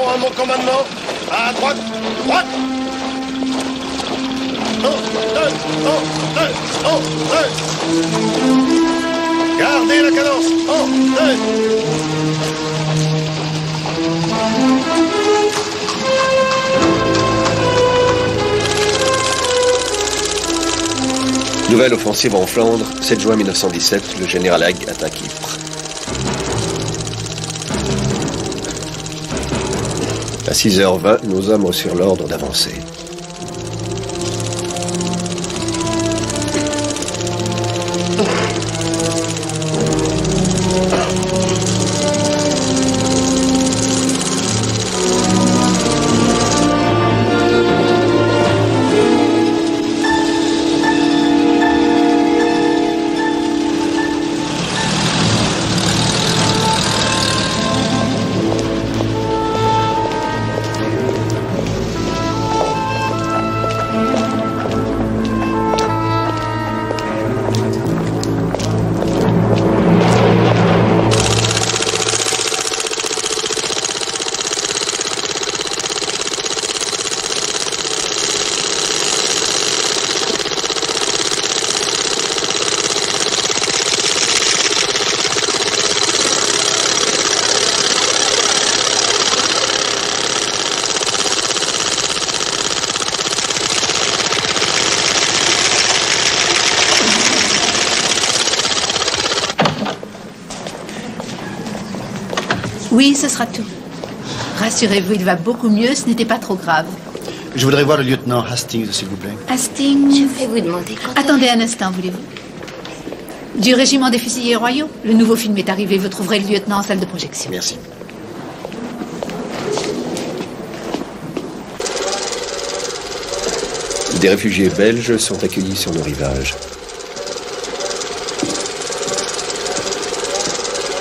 à mon commandement. À droite, droite. 1, 2, 1, 2, 1, 2. Gardez la cadence. 1, 2. Nouvelle offensive en Flandre, 7 juin 1917, le général Haig attaque Ypres. À 6h20, nos hommes reçurent l'ordre d'avancer. Oui, ce sera tout. Rassurez-vous, il va beaucoup mieux, ce n'était pas trop grave. Je voudrais voir le lieutenant Hastings, s'il vous plaît. Hastings... Je vais vous demander quand... Attendez un instant, voulez-vous? Du régiment des fusiliers royaux. Le nouveau film est arrivé, vous trouverez le lieutenant en salle de projection. Merci. Des réfugiés belges sont accueillis sur nos rivages.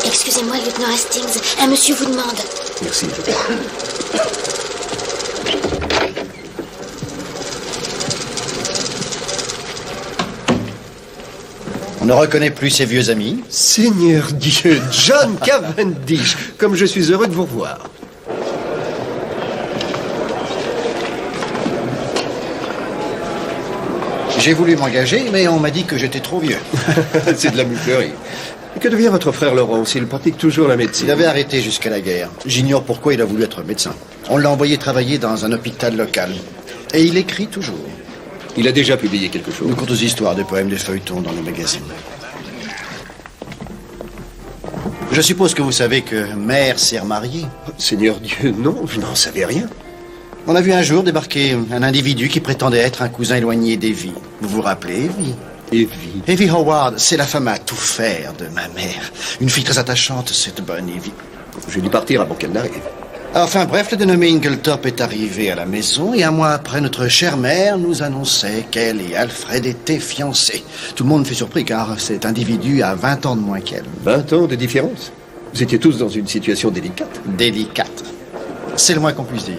Excusez-moi, lieutenant Hastings, un monsieur vous demande. Merci. On ne reconnaît plus ses vieux amis. Seigneur Dieu, John Cavendish, comme je suis heureux de vous revoir. J'ai voulu m'engager, mais on m'a dit que j'étais trop vieux. C'est de la muquerie. Que devient votre frère Laurence? Il pratique toujours la médecine. Il avait arrêté jusqu'à la guerre. J'ignore pourquoi il a voulu être médecin. On l'a envoyé travailler dans un hôpital local. Et il écrit toujours. Il a déjà publié quelque chose. De courtes histoires, des poèmes, des feuilletons dans les magazines. Je suppose que vous savez que Mère s'est remariée. Seigneur Dieu, non, je n'en savais rien. On a vu un jour débarquer un individu qui prétendait être un cousin éloigné d'Evie. Vous vous rappelez, Evie? Evie. Evie Howard, c'est la femme à tout faire de ma mère. Une fille très attachante, cette bonne Evie. Je dû partir avant qu'elle n'arrive. Enfin bref, le dénommé Ingletop est arrivé à la maison et un mois après, notre chère mère nous annonçait qu'elle et Alfred étaient fiancés. Tout le monde fut surpris car cet individu a 20 ans de moins qu'elle. 20 ans de différence? Vous étiez tous dans une situation délicate. Délicate. C'est le moins qu'on puisse dire.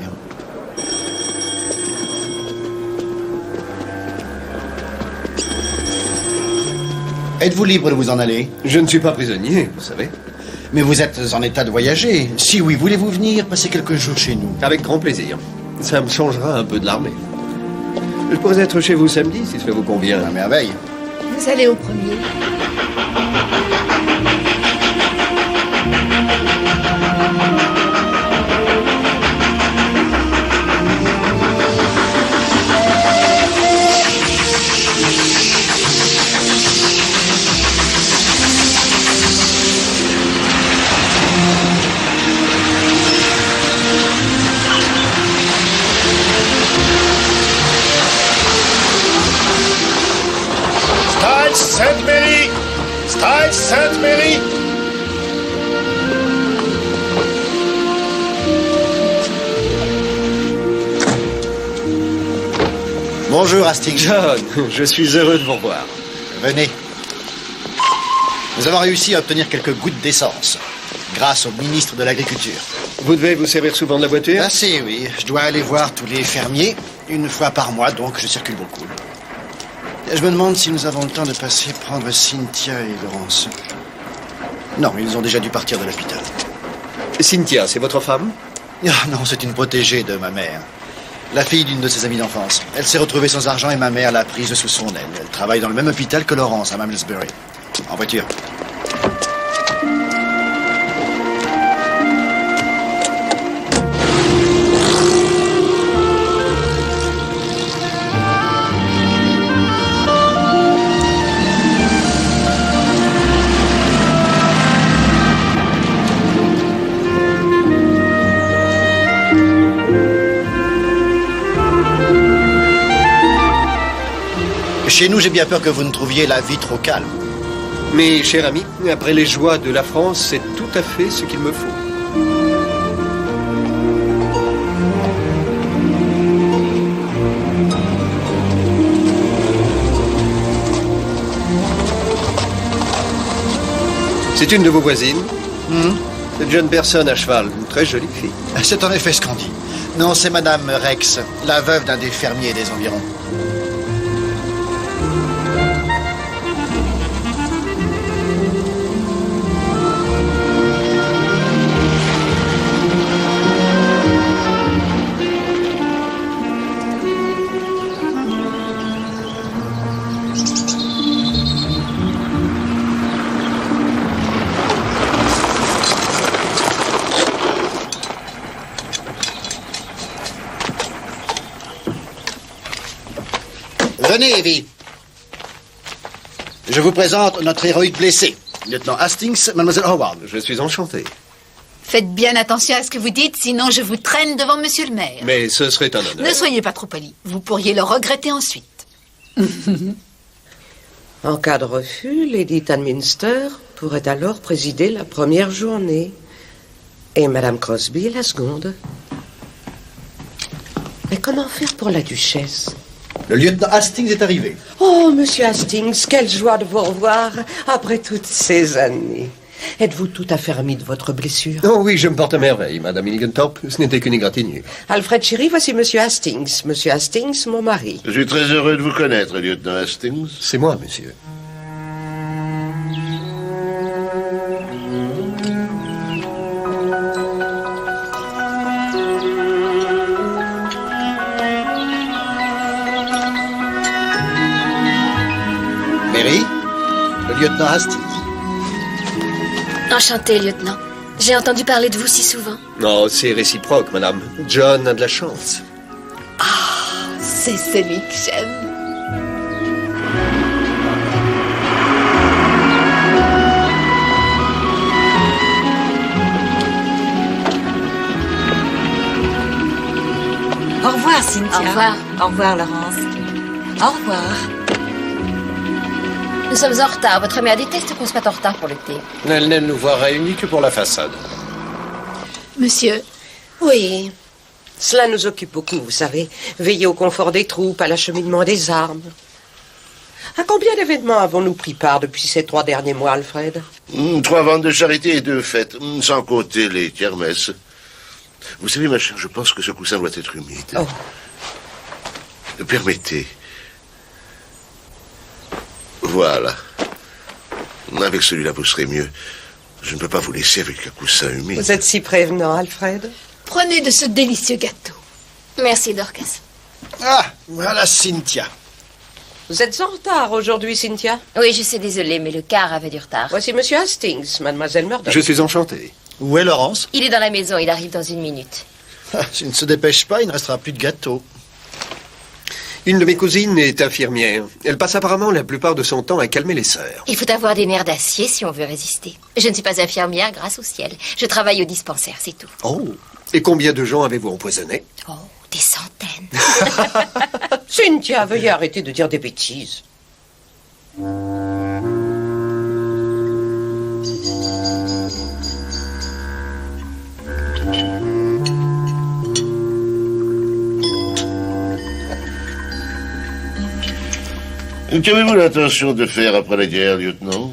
Êtes-vous libre de vous en aller? Je ne suis pas prisonnier, vous savez. Mais vous êtes en état de voyager. Si oui, voulez-vous venir passer quelques jours chez nous? Avec grand plaisir. Ça me changera un peu de l'armée. Je pourrais être chez vous samedi, si cela vous convient. À merveille. Vous allez au premier. Sainte-Mélie! Style Sainte-Mélie! Bonjour, Hastings. John, je suis heureux de vous revoir. Venez. Nous avons réussi à obtenir quelques gouttes d'essence, grâce au ministre de l'Agriculture. Vous devez vous servir souvent de la voiture? Assez, oui. Je dois aller voir tous les fermiers, une fois par mois, donc je circule beaucoup. Je me demande si nous avons le temps de passer prendre Cynthia et Laurence. Non, ils ont déjà dû partir de l'hôpital. Cynthia, c'est votre femme? Ah, non, c'est une protégée de ma mère. La fille d'une de ses amies d'enfance. Elle s'est retrouvée sans argent et ma mère l'a prise sous son aile. Elle travaille dans le même hôpital que Laurence, à Malmesbury. En voiture. Chez nous, j'ai bien peur que vous ne trouviez la vie trop calme. Mais, cher ami, après les joies de la France, c'est tout à fait ce qu'il me faut. C'est une de vos voisines. Cette jeune personne à cheval, une très jolie fille. C'est en effet ce qu'on dit. Non, c'est Madame Rex, la veuve d'un des fermiers des environs. Venez, Evie. Je vous présente notre héroïque blessée, lieutenant Hastings, mademoiselle Howard. Je suis enchanté. Faites bien attention à ce que vous dites, sinon je vous traîne devant monsieur le maire. Mais ce serait un honneur. Ne soyez pas trop poli. Vous pourriez le regretter ensuite. En cas de refus, Lady Tadminster pourrait alors présider la première journée et Madame Crosby la seconde. Mais comment faire pour la duchesse? Le lieutenant Hastings est arrivé. Oh, monsieur Hastings, quelle joie de vous revoir après toutes ces années. Êtes-vous tout à fait remis de votre blessure? Oh oui, je me porte à merveille, Madame Milliganthorpe. Ce n'était qu'une égratignure. Alfred Chéri, voici monsieur Hastings. Monsieur Hastings, mon mari. Je suis très heureux de vous connaître, lieutenant Hastings. C'est moi, monsieur. Mary, le lieutenant Hastings. Enchanté, lieutenant. J'ai entendu parler de vous si souvent. Oh, c'est réciproque, madame. John a de la chance. C'est celui que j'aime. Au revoir, Cynthia. Au revoir. Au revoir, Laurence. Au revoir. Nous sommes en retard. Votre mère déteste qu'on se mette en retard pour le thé. Elle n'aime nous voir réunis que pour la façade. Monsieur, Oui, cela nous occupe beaucoup, vous savez. Veiller au confort des troupes, à l'acheminement des armes. À combien d'événements avons-nous pris part depuis ces 3 derniers mois, Alfred? 3 ventes de charité et 2 fêtes, sans compter les kermesses. Vous savez, ma chère, je pense que ce coussin doit être humide. Oh. Permettez. Voilà. Avec celui-là, vous serez mieux. Je ne peux pas vous laisser avec un coussin humide. Vous êtes si prévenant, Alfred. prenez de ce délicieux gâteau. Merci, Dorcas. Ah, voilà Cynthia. Vous êtes en retard aujourd'hui, Cynthia. Oui, je suis désolée, mais le car avait du retard. Voici monsieur Hastings, mademoiselle Murdoch. Je suis enchanté. Où est Laurence? Il est dans la maison, il arrive dans 1 minute. S'il ne se dépêche pas, il ne restera plus de gâteau. Une de mes cousines est infirmière. Elle passe apparemment la plupart de son temps à calmer les sœurs. Il faut avoir des nerfs d'acier si on veut résister. Je ne suis pas infirmière, grâce au ciel. Je travaille au dispensaire, c'est tout. Oh. Et combien de gens avez-vous empoisonné? Oh, des centaines. Cynthia, veuillez arrêter de dire des bêtises. Qu'avez-vous l'intention de faire après la guerre, lieutenant?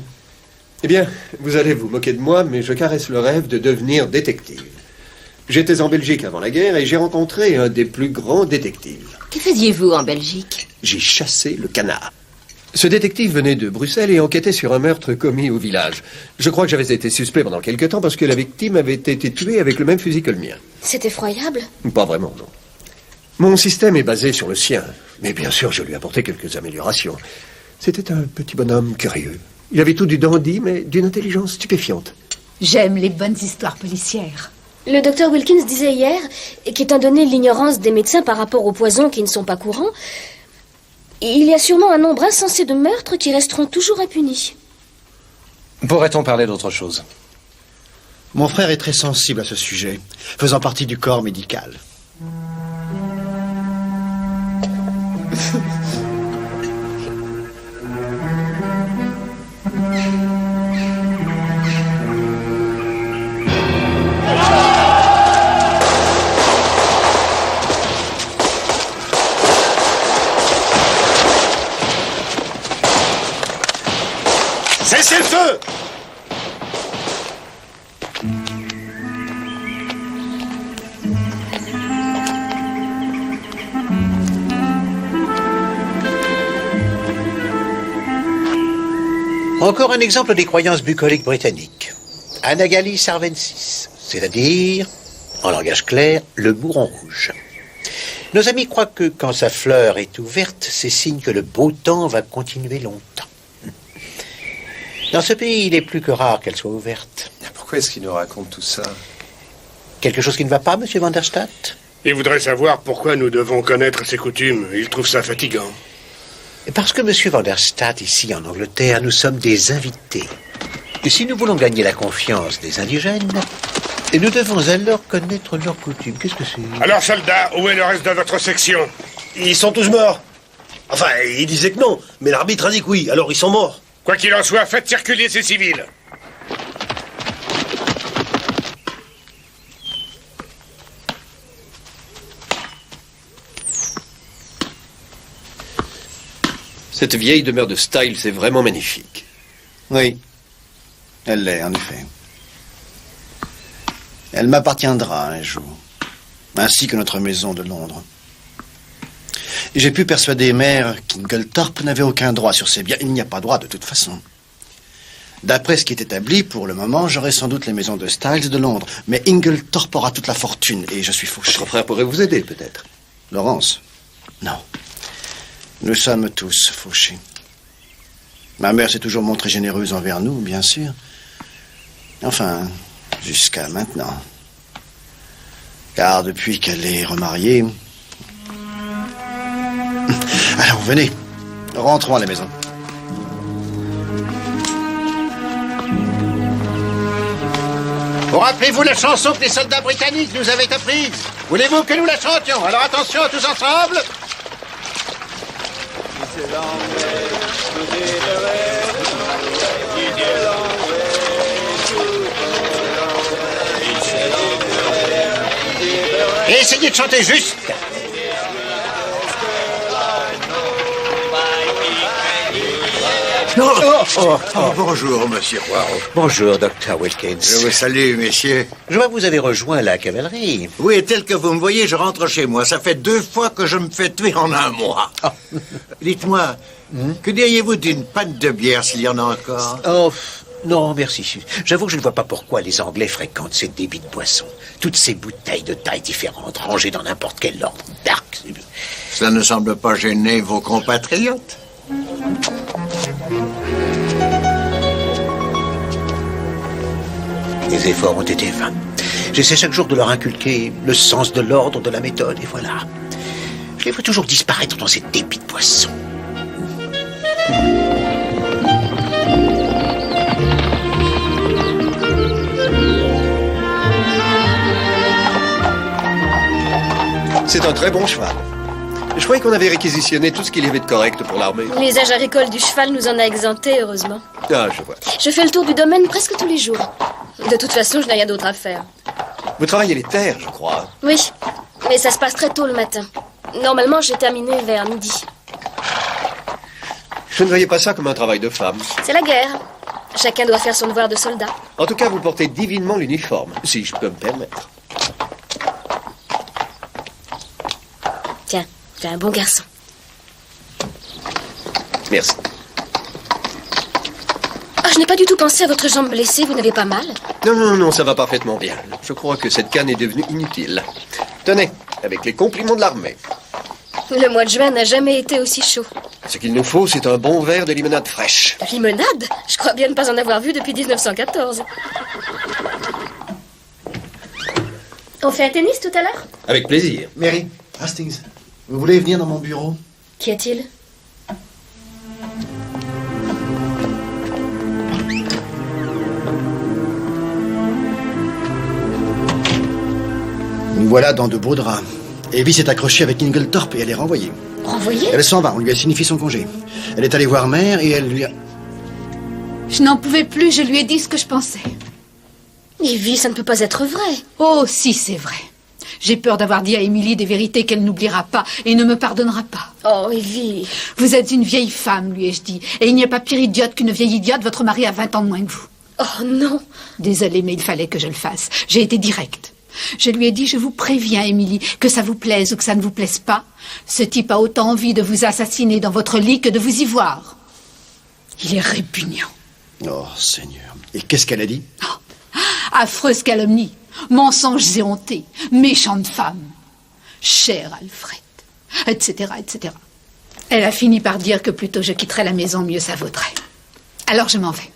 Eh bien, vous allez vous moquer de moi, mais je caresse le rêve de devenir détective. J'étais en Belgique avant la guerre et j'ai rencontré un des plus grands détectives. Que faisiez-vous en Belgique? J'ai chassé le canard. Ce détective venait de Bruxelles et enquêtait sur un meurtre commis au village. Je crois que j'avais été suspect pendant quelque temps parce que la victime avait été tuée avec le même fusil que le mien. C'est effroyable. Pas vraiment, non. Mon système est basé sur le sien. Mais bien sûr, je lui ai apporté quelques améliorations. C'était un petit bonhomme curieux. Il avait tout du dandy, mais d'une intelligence stupéfiante. J'aime les bonnes histoires policières. Le docteur Wilkins disait hier qu'étant donné l'ignorance des médecins par rapport aux poisons qui ne sont pas courants, il y a sûrement un nombre insensé de meurtres qui resteront toujours impunis. Pourrait-on parler d'autre chose? Mon frère est très sensible à ce sujet, faisant partie du corps médical. Cessez le feu! Encore un exemple des croyances bucoliques britanniques. Anagalis arvensis, c'est-à-dire, en langage clair, le bourron rouge. Nos amis croient que quand sa fleur est ouverte, c'est signe que le beau temps va continuer longtemps. Dans ce pays, il est plus que rare qu'elle soit ouverte. Pourquoi est-ce qu'il nous raconte tout ça? Quelque chose qui ne va pas, monsieur Van der Stadt? Il voudrait savoir pourquoi nous devons connaître ses coutumes. Il trouve ça fatigant. Parce que, monsieur Van der Stadt, ici en Angleterre, nous sommes des invités. Et si nous voulons gagner la confiance des indigènes, nous devons alors connaître leurs coutumes. Qu'est-ce que c'est? Alors, soldats, où est le reste de votre section? Ils sont tous morts. Enfin, ils disaient que non, mais l'arbitre a dit que oui, alors ils sont morts. Quoi qu'il en soit, faites circuler ces civils. Cette vieille demeure de Styles est vraiment magnifique. Oui, elle l'est, en effet. Elle m'appartiendra un jour, ainsi que notre maison de Londres. J'ai pu persuader Mère qu'Inglethorpe n'avait aucun droit sur ses biens. Il n'y a pas droit de toute façon. D'après ce qui est établi, pour le moment, j'aurai sans doute les maisons de Styles de Londres. Mais Inglethorpe aura toute la fortune et je suis fauché. Votre frère pourrait vous aider, peut-être. Laurence? Non. Nous sommes tous fauchés. Ma mère s'est toujours montrée généreuse envers nous, bien sûr. Enfin, jusqu'à maintenant. Car depuis qu'elle est remariée... Alors, venez. Rentrons à la maison. Vous rappelez-vous la chanson que les soldats britanniques nous avaient apprise? Voulez-vous que nous la chantions? Alors attention, tous ensemble. Et essayez de chanter juste. Bonjour, monsieur Poirot. Bonjour, Dr. Wilkins. Je vous salue, messieurs. Je vois que vous avez rejoint la cavalerie. Oui, tel que vous me voyez, je rentre chez moi. Ça fait 2 fois que je me fais tuer en un mois. Dites-moi, que diriez-vous d'une panne de bière s'il y en a encore? Oh, non, merci. J'avoue que je ne vois pas pourquoi les Anglais fréquentent ces débits de boissons. Toutes ces bouteilles de tailles différentes, rangées dans n'importe quel ordre d'arc. Cela ne semble pas gêner vos compatriotes? Les efforts ont été vains. J'essaie chaque jour de leur inculquer le sens de l'ordre, de la méthode, et voilà. Je les vois toujours disparaître dans ces débits de boissons. C'est un très bon cheval. Je croyais qu'on avait réquisitionné tout ce qu'il y avait de correct pour l'armée. L'usage agricole du cheval nous en a exemptés, heureusement. Ah, je vois. Je fais le tour du domaine presque tous les jours. De toute façon, je n'ai rien d'autre à faire. Vous travaillez les terres, je crois. Oui, mais ça se passe très tôt le matin. Normalement, j'ai terminé vers midi. Je ne voyais pas ça comme un travail de femme. C'est la guerre. Chacun doit faire son devoir de soldat. En tout cas, vous portez divinement l'uniforme, si je peux me permettre. Tiens, tu es un bon garçon. Merci. je n'ai pas du tout pensé à votre jambe blessée. Vous n'avez pas mal? Non, ça va parfaitement bien. Je crois que cette canne est devenue inutile. Tenez, avec les compliments de l'armée. Le mois de juin n'a jamais été aussi chaud. Ce qu'il nous faut, c'est un bon verre de limonade fraîche. De limonade? Je crois bien ne pas en avoir vu depuis 1914. On fait un tennis tout à l'heure? Avec plaisir. Mary, Hastings, vous voulez venir dans mon bureau? Qu'y a-t-il? Nous voilà dans de beaux draps. Evie s'est accrochée avec Inglethorpe et elle est renvoyée. Renvoyée? Elle s'en va, on lui a signifié son congé. Elle est allée voir mère et elle lui a... Je n'en pouvais plus, je lui ai dit ce que je pensais. Evie, ça ne peut pas être vrai. Oh, si, c'est vrai. J'ai peur d'avoir dit à Émilie des vérités qu'elle n'oubliera pas et ne me pardonnera pas. Oh, Evie. Vous êtes une vieille femme, lui ai-je dit. Et il n'y a pas pire idiote qu'une vieille idiote. Votre mari a 20 ans de moins que vous. Oh, non. Désolée, mais il fallait que je le fasse. J'ai été directe. Je lui ai dit, je vous préviens, Émilie, que ça vous plaise ou que ça ne vous plaise pas. Ce type a autant envie de vous assassiner dans votre lit que de vous y voir. Il est répugnant. Oh, Seigneur. Et qu'est-ce qu'elle a dit? Affreuse calomnie, mensonges éhontés, méchante femme, cher Alfred, etc., etc. Elle a fini par dire que plus tôt je quitterais la maison, mieux ça vaudrait. Alors je m'en vais.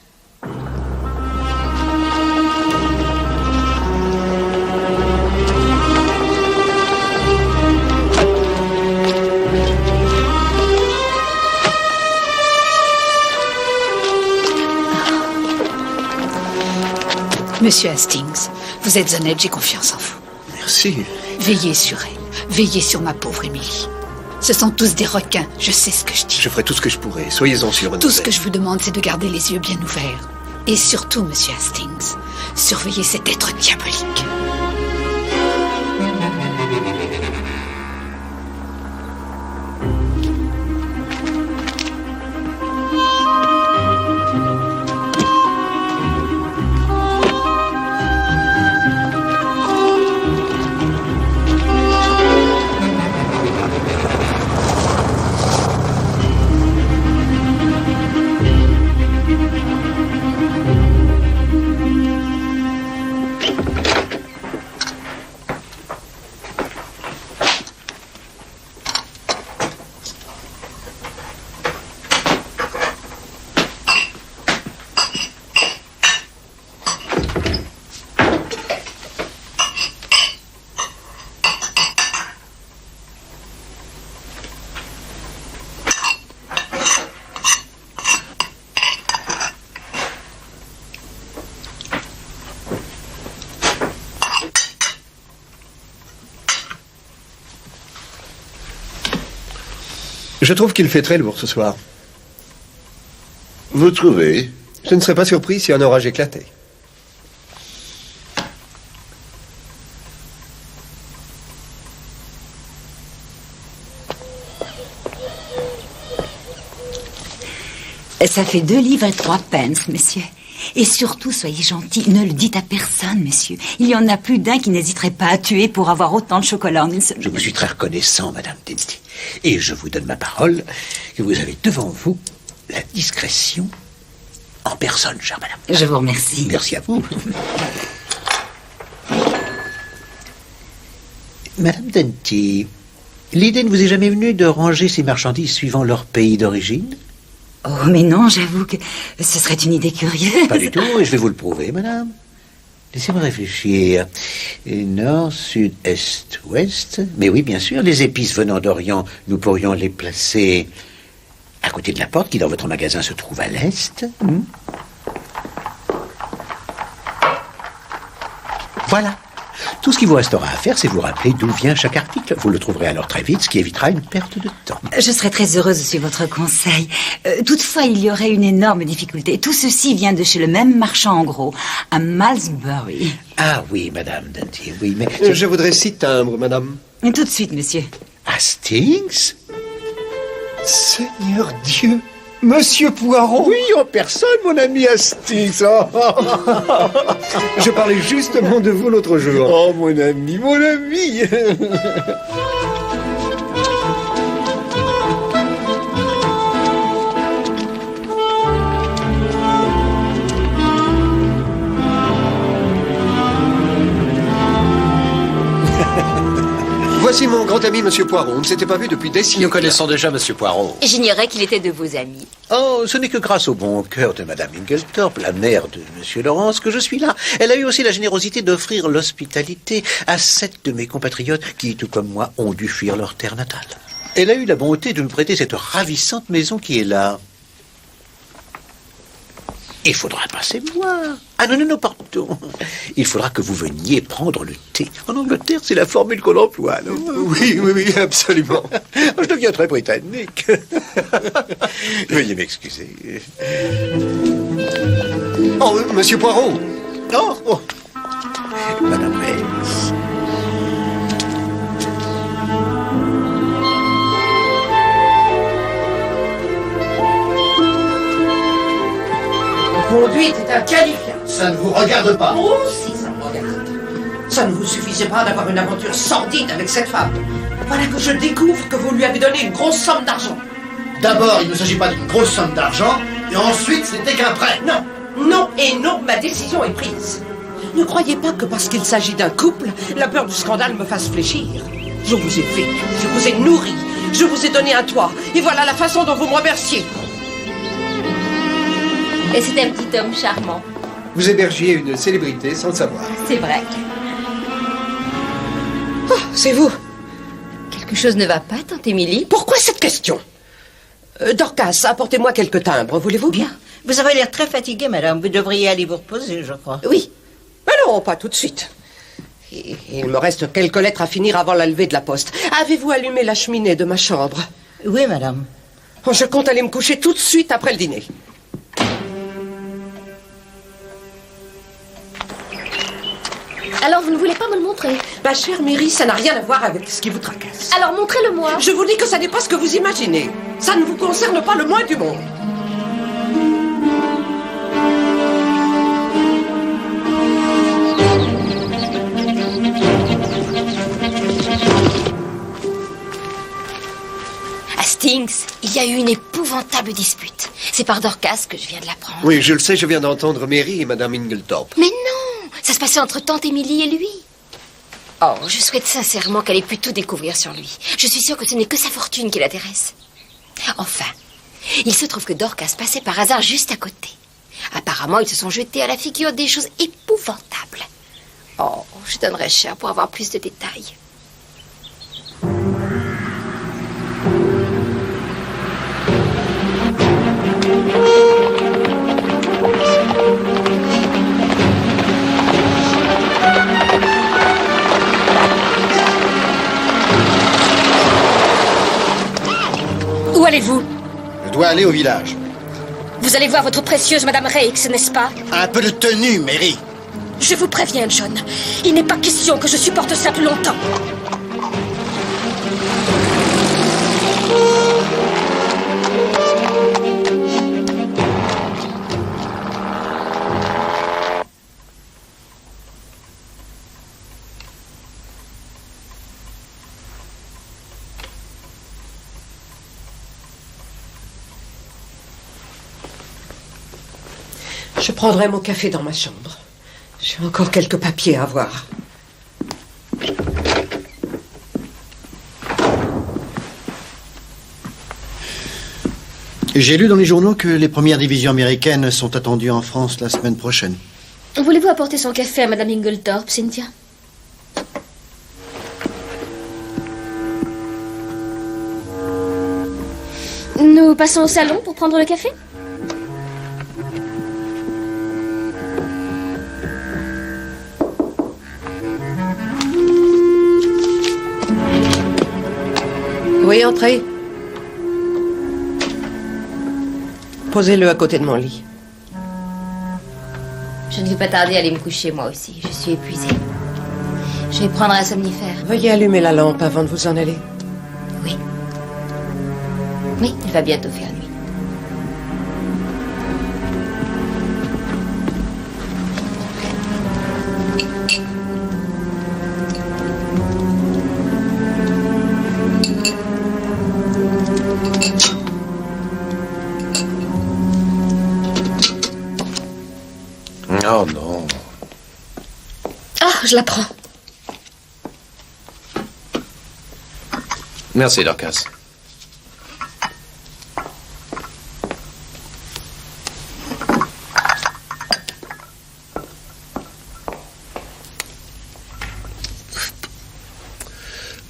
Monsieur Hastings, vous êtes honnête, j'ai confiance en vous. Merci. Veillez sur elle, veillez sur ma pauvre Émilie. Ce sont tous des requins, je sais ce que je dis. Je ferai tout ce que je pourrai, soyez-en sûr. Tout ce que je vous demande, c'est de garder les yeux bien ouverts. Et surtout, monsieur Hastings, surveillez cet être diabolique. Je trouve qu'il fait très lourd ce soir. Vous trouvez? Je ne serais pas surpris si un orage éclatait. Ça fait 2 livres et 3 pence, monsieur. Et surtout, soyez gentil, ne le dites à personne, monsieur. Il y en a plus d'un qui n'hésiterait pas à tuer pour avoir autant de chocolat en une seule. Je vous suis très reconnaissant, Madame Denty. Et je vous donne ma parole que vous avez devant vous la discrétion en personne, chère madame. Je vous remercie. Merci à vous. Madame Denty, l'idée ne vous est jamais venue de ranger ces marchandises suivant leur pays d'origine? Oh, mais non, j'avoue que ce serait une idée curieuse. Pas du tout, et je vais vous le prouver, madame. Laissez-moi réfléchir. Nord, sud, est, ouest. Mais oui, bien sûr, les épices venant d'Orient, nous pourrions les placer à côté de la porte qui, dans votre magasin, se trouve à l'est. Voilà. Tout ce qu'il vous restera à faire, c'est vous rappeler d'où vient chaque article. Vous le trouverez alors très vite, ce qui évitera une perte de temps. Je serais très heureuse de suivre votre conseil. Toutefois, il y aurait une énorme difficulté. Tout ceci vient de chez le même marchand en gros, à Malmesbury. Ah oui, madame Denty, oui, mais... Je voudrais 6 timbres, madame. Et tout de suite, monsieur. Hastings? Seigneur Dieu, Monsieur Poiron. Oui, en personne, mon ami Hastings. Je parlais justement de vous l'autre jour. Oh, mon ami, mon ami. Voici mon grand ami, Monsieur Poirot. On ne s'était pas vu depuis des siècles. Nous connaissons déjà Monsieur Poirot. J'ignorais qu'il était de vos amis. Oh, ce n'est que grâce au bon cœur de Madame Inglethorpe, la mère de Monsieur Lawrence, que je suis là. Elle a eu aussi la générosité d'offrir l'hospitalité à 7 de mes compatriotes qui, tout comme moi, ont dû fuir leur terre natale. Elle a eu la bonté de nous prêter cette ravissante maison qui est là. Il faudra passer voir. Ah non, pardon. Il faudra que vous veniez prendre le thé. En Angleterre, c'est la formule qu'on emploie, non? Oui, absolument. Je deviens très britannique. Veuillez m'excuser. Oh, Monsieur Poirot. Oh. Madame Rex. Votre conduite est inqualifiable. Ça ne vous regarde pas. Oh, si, ça me regarde. Ça ne vous suffisait pas d'avoir une aventure sordide avec cette femme. Voilà que je découvre que vous lui avez donné une grosse somme d'argent. D'abord, il ne s'agit pas d'une grosse somme d'argent, et ensuite, ce n'était qu'un prêt. Non, ma décision est prise. Ne croyez pas que parce qu'il s'agit d'un couple, la peur du scandale me fasse fléchir. Je vous ai vécu, je vous ai nourri, je vous ai donné un toit, et voilà la façon dont vous me remerciez. Et c'est un petit homme charmant. Vous hébergiez une célébrité sans le savoir. C'est vrai. Oh, c'est vous. Quelque chose ne va pas, tante Émilie? Pourquoi cette question? Dorcas, apportez-moi quelques timbres, voulez-vous? Bien. Vous avez l'air très fatiguée, madame. Vous devriez aller vous reposer, je crois. Oui. Mais non, pas tout de suite. Il me reste quelques lettres à finir avant la levée de la poste. Avez-vous allumé la cheminée de ma chambre? Oui, madame. Oh, je compte aller me coucher tout de suite après le dîner. Alors, vous ne voulez pas me le montrer? Ma chère Mary, ça n'a rien à voir avec ce qui vous tracasse. Alors, montrez-le-moi. Je vous dis que ça n'est pas ce que vous imaginez. Ça ne vous concerne pas le moins du monde. Hastings, il y a eu une épouvantable dispute. C'est par Dorcas que je viens de l'apprendre. Oui, je le sais, je viens d'entendre Mary et Madame Inglethorpe. Mais non! Ça se passait entre tante Émilie et lui. Oh, je souhaite sincèrement qu'elle ait pu tout découvrir sur lui. Je suis sûre que ce n'est que sa fortune qui l'intéresse. Enfin, il se trouve que Dorcas passait par hasard juste à côté. Apparemment, ils se sont jetés à la figure des choses épouvantables. Oh, je donnerais cher pour avoir plus de détails. Où allez-vous? Je dois aller au village. Vous allez voir votre précieuse Madame Rex, n'est-ce pas? Un peu de tenue, Mary. Je vous préviens, John. Il n'est pas question que je supporte ça plus longtemps. Je prendrai mon café dans ma chambre. J'ai encore quelques papiers à voir. J'ai lu dans les journaux que les premières divisions américaines sont attendues en France la semaine prochaine. Voulez-vous apporter son café à Madame Inglethorpe, Cynthia? Nous passons au salon pour prendre le café? Oui, entrez. Posez-le à côté de mon lit. Je ne vais pas tarder à aller me coucher, moi aussi. Je suis épuisée. Je vais prendre un somnifère. Veuillez allumer la lampe avant de vous en aller. Oui. Oui, il va bientôt faire nuit. Oh non. Ah, je la prends. Merci, Dorcas.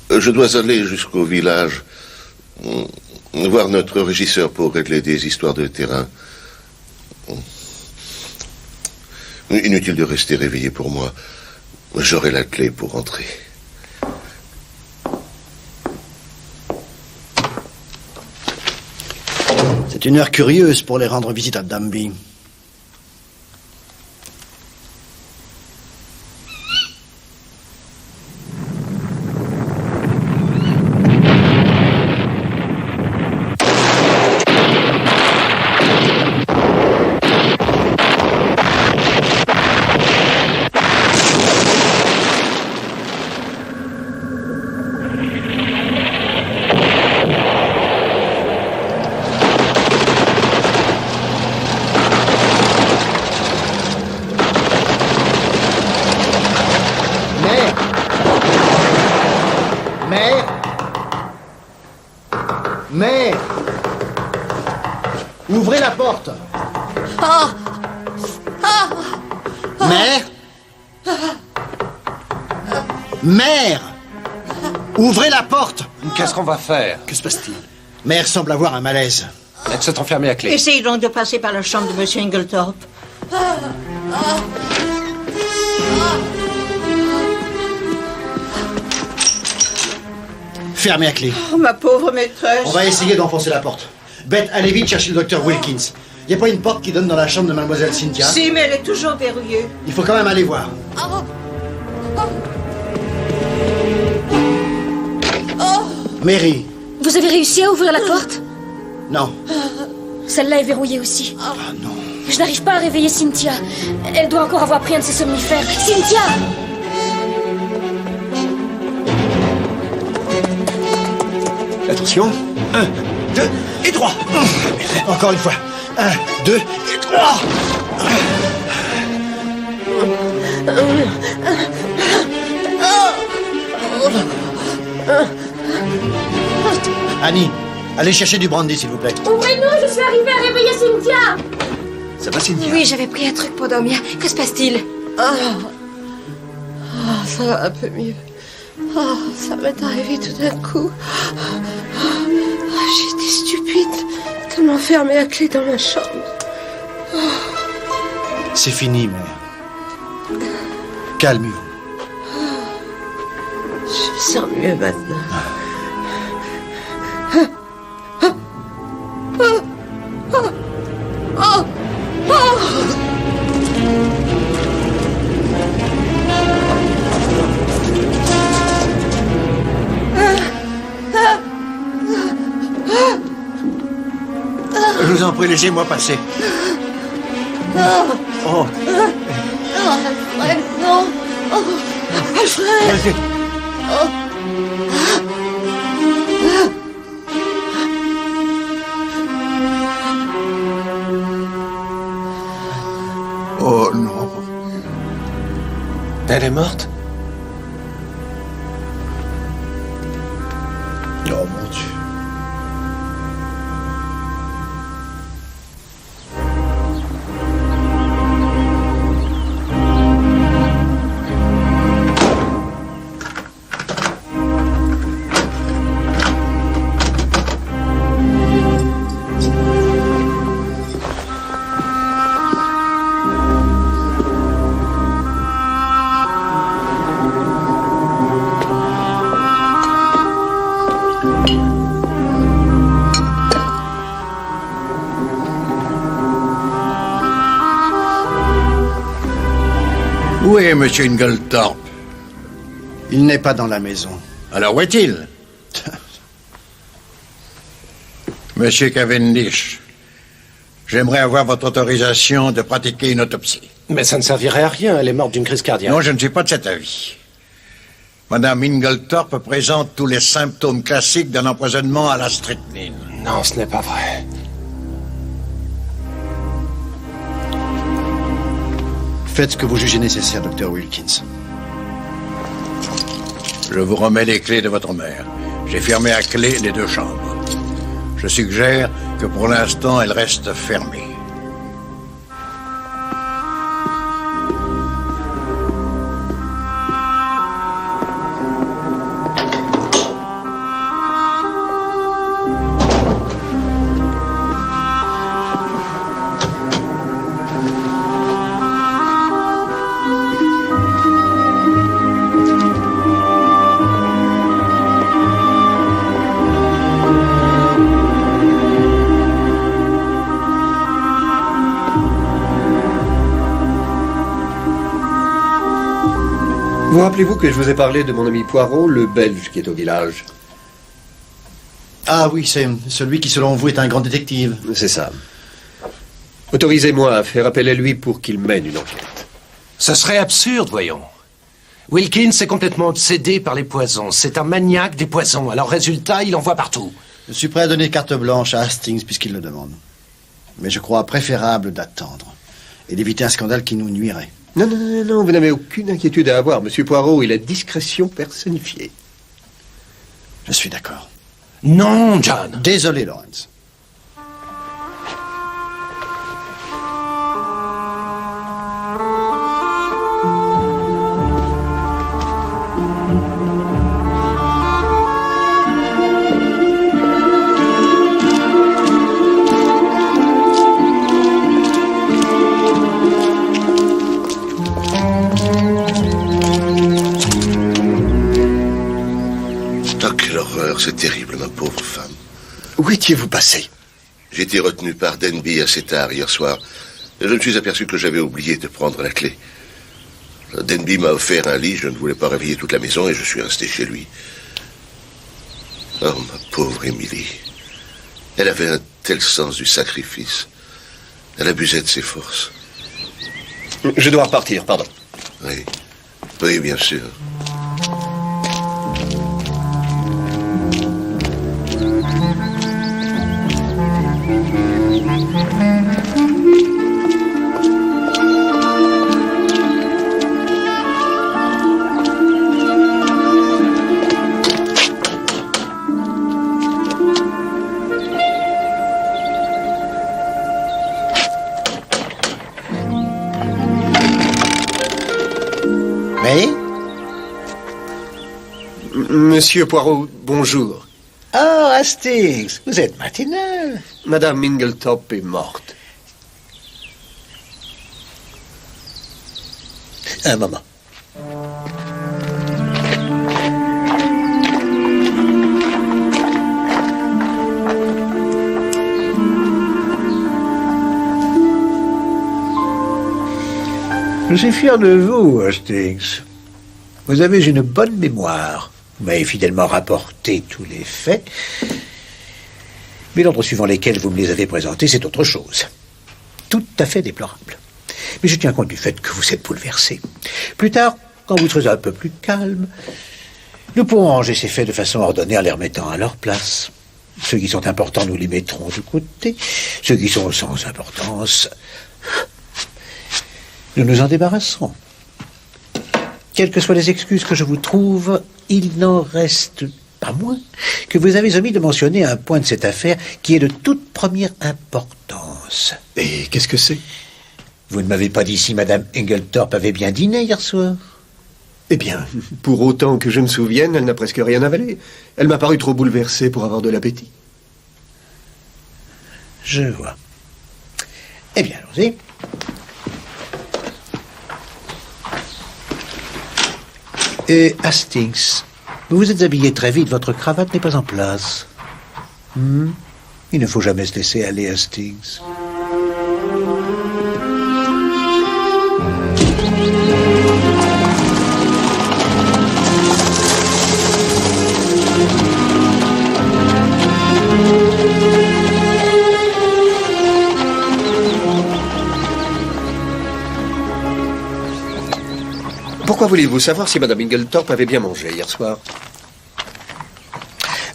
Je dois aller jusqu'au village, voir notre régisseur pour régler des histoires de terrain. Inutile de rester réveillé pour moi. J'aurai la clé pour entrer. C'est une heure curieuse pour les rendre visite à Danby. Mère! Ouvrez la porte! Mère! Mère! Ouvrez la porte! Qu'est-ce qu'on va faire? Que se passe-t-il? Mère semble avoir un malaise. Elle s'est enfermée à clé. Essayez donc de passer par la chambre de Monsieur Inglethorpe. Fermez à clé. Oh, ma pauvre maîtresse. On va essayer d'enfoncer la porte. Beth, allez vite chercher le docteur Wilkins. Il n'y a pas une porte qui donne dans la chambre de Mademoiselle Cynthia? Si, mais elle est toujours verrouillée. Il faut quand même aller voir. Mary. Vous avez réussi à ouvrir la porte? Non. Celle-là est verrouillée aussi. Ah non. Je n'arrive pas à réveiller Cynthia. Elle doit encore avoir pris un de ses somnifères. Cynthia! Attention. 1, 2 et 3. Encore une fois. 1, 2 et 3. Annie, allez chercher du brandy, s'il vous plaît. Ouvrez-nous, je suis arrivée à réveiller Cynthia. Ça va, Cynthia? Oui, j'avais pris un truc pour dormir. Que se passe-t-il? Ça va un peu mieux. Ça m'est arrivé tout d'un coup. J'ai été stupide de m'enfermer à clé dans ma chambre. C'est fini, mère. Calmez-vous. Je me sens mieux maintenant. Je vous en prie, laissez-moi passer. Oh. Alfred, non. Alfred. Oh non. Elle est morte? Oh mon Dieu. Où est Monsieur Inglethorpe? Il n'est pas dans la maison. Alors où est-il? Monsieur Cavendish, j'aimerais avoir votre autorisation de pratiquer une autopsie. Mais ça ne servirait à rien, elle est morte d'une crise cardiaque. Non, je ne suis pas de cet avis. Madame Inglethorpe présente tous les symptômes classiques d'un empoisonnement à la strychnine. Non, ce n'est pas vrai. Faites ce que vous jugez nécessaire, docteur Wilkins. Je vous remets les clés de votre mère. J'ai fermé à clé les 2 chambres. Je suggère que pour l'instant, elles restent fermées. Vous rappelez-vous que je vous ai parlé de mon ami Poirot, le Belge qui est au village? Ah oui, c'est celui qui, selon vous, est un grand détective. C'est ça. Autorisez-moi à faire appel à lui pour qu'il mène une enquête. Ce serait absurde, voyons. Wilkins est complètement obsédé par les poisons. C'est un maniaque des poisons. Alors, résultat, il en voit partout. Je suis prêt à donner carte blanche à Hastings puisqu'il le demande. Mais je crois préférable d'attendre et d'éviter un scandale qui nous nuirait. Non, non, non, non, vous n'avez aucune inquiétude à avoir. Monsieur Poirot est la discrétion personnifiée. Je suis d'accord. Non, John. Désolé, Lawrence. C'est terrible, ma pauvre femme. Où étiez-vous passé? J'ai été retenu par Denby assez tard hier soir. Je me suis aperçu que j'avais oublié de prendre la clé. Denby m'a offert un lit, je ne voulais pas réveiller toute la maison et je suis resté chez lui. Oh, ma pauvre Émilie. Elle avait un tel sens du sacrifice. Elle abusait de ses forces. Je dois repartir, pardon. Oui. Oui, bien sûr. Monsieur Poirot, bonjour. Oh, Hastings, vous êtes matinal. Madame Ingletop est morte. Un moment. Je suis fier de vous, Hastings. Vous avez une bonne mémoire. Vous m'avez fidèlement rapporté tous les faits. Mais l'ordre suivant lesquels vous me les avez présentés, c'est autre chose. Tout à fait déplorable. Mais je tiens compte du fait que vous êtes bouleversé. Plus tard, quand vous serez un peu plus calme, nous pourrons ranger ces faits de façon ordonnée en les remettant à leur place. Ceux qui sont importants, nous les mettrons de côté. Ceux qui sont sans importance, nous nous en débarrasserons. Quelles que soient les excuses que je vous trouve, il n'en reste pas moins que vous avez omis de mentionner un point de cette affaire qui est de toute première importance. Et qu'est-ce que c'est? Vous ne m'avez pas dit si Madame Ingletop avait bien dîné hier soir? Eh bien, pour autant que je me souvienne, elle n'a presque rien avalé. Elle m'a paru trop bouleversée pour avoir de l'appétit. Je vois. Eh bien, allons-y. Et Hastings, vous vous êtes habillé très vite, votre cravate n'est pas en place. Il ne faut jamais se laisser aller, Hastings. Pourquoi voulez-vous savoir si Madame Ingletop avait bien mangé hier soir?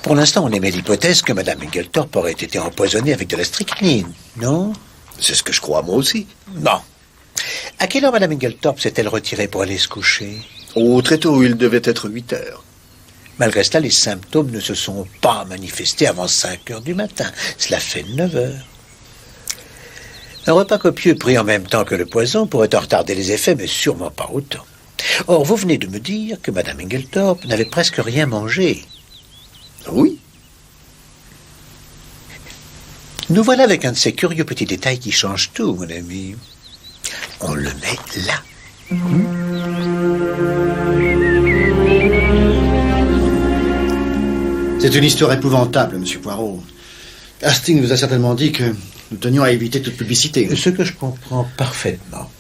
Pour l'instant, on émet l'hypothèse que Madame Ingletop aurait été empoisonnée avec de la strychnine, non? C'est ce que je crois, moi aussi. Non. À quelle heure Madame Ingletop s'est-elle retirée pour aller se coucher? Oh, très tôt, il devait être 8 heures. Malgré cela, les symptômes ne se sont pas manifestés avant 5 heures du matin. Cela fait 9 heures. Un repas copieux pris en même temps que le poison pourrait en retarder les effets, mais sûrement pas autant. Or, vous venez de me dire que Mme Inglethorpe n'avait presque rien mangé. Oui. Nous voilà avec un de ces curieux petits détails qui changent tout, mon ami. On le met là. C'est une histoire épouvantable, Monsieur Poirot. Hastings vous a certainement dit que nous tenions à éviter toute publicité. Ce que je comprends parfaitement.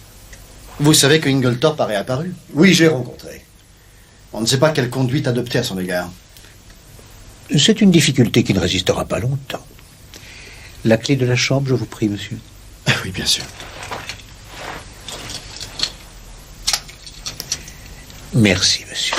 Vous savez que Inglethorpe a réapparu? Oui, j'ai rencontré. On ne sait pas quelle conduite adopter à son égard. C'est une difficulté qui ne résistera pas longtemps. La clé de la chambre, je vous prie, monsieur. Oui, bien sûr. Merci, monsieur.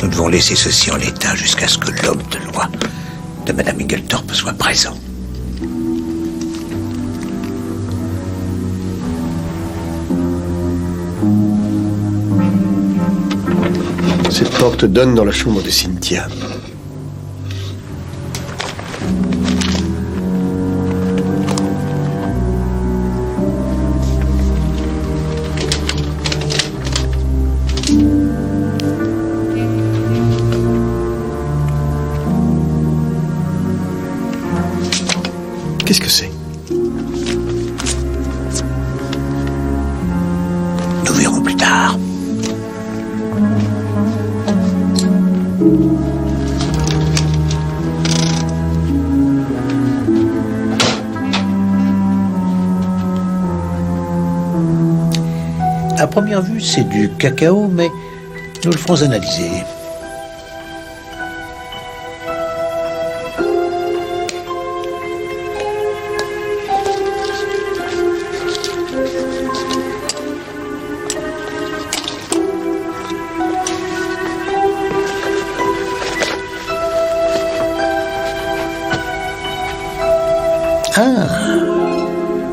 Nous devons laisser ceci en l'état jusqu'à ce que l'homme de loi de Mme Inglethorpe soit présent. Cette porte donne dans la chambre de Cynthia. Qu'est-ce que c'est? Nous verrons plus tard. À première vue, c'est du cacao, mais nous le ferons analyser.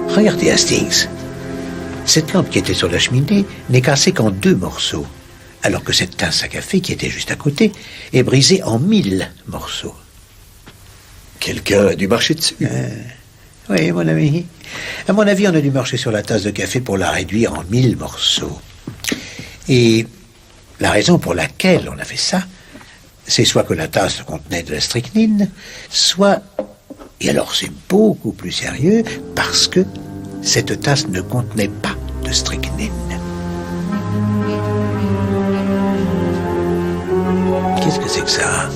Regardez, Hastings. Cette lampe qui était sur la cheminée n'est cassée qu'en 2 morceaux, alors que cette tasse à café qui était juste à côté est brisée en 1000 morceaux. Quelqu'un a dû marcher dessus. Oui, mon ami. À mon avis, on a dû marcher sur la tasse de café pour la réduire en 1000 morceaux. Et la raison pour laquelle on a fait ça, c'est soit que la tasse contenait de la strychnine, soit... Et alors c'est beaucoup plus sérieux parce que cette tasse ne contenait pas de strychnine. Qu'est-ce que c'est que ça?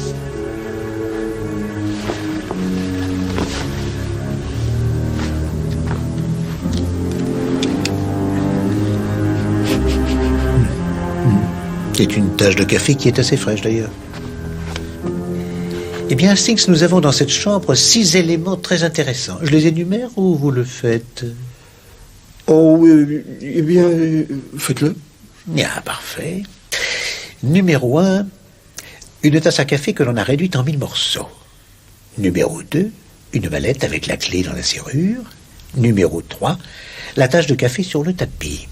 C'est une tasse de café qui est assez fraîche d'ailleurs. Eh bien, Hastings, nous avons dans cette chambre 6 éléments très intéressants. Je les énumère ou vous le faites? Oh, eh bien, faites-le. Ah, parfait. Numéro 1, une tasse à café que l'on a réduite en 1000 morceaux. Numéro 2, une mallette avec la clé dans la serrure. Numéro 3, la tasse de café sur le tapis.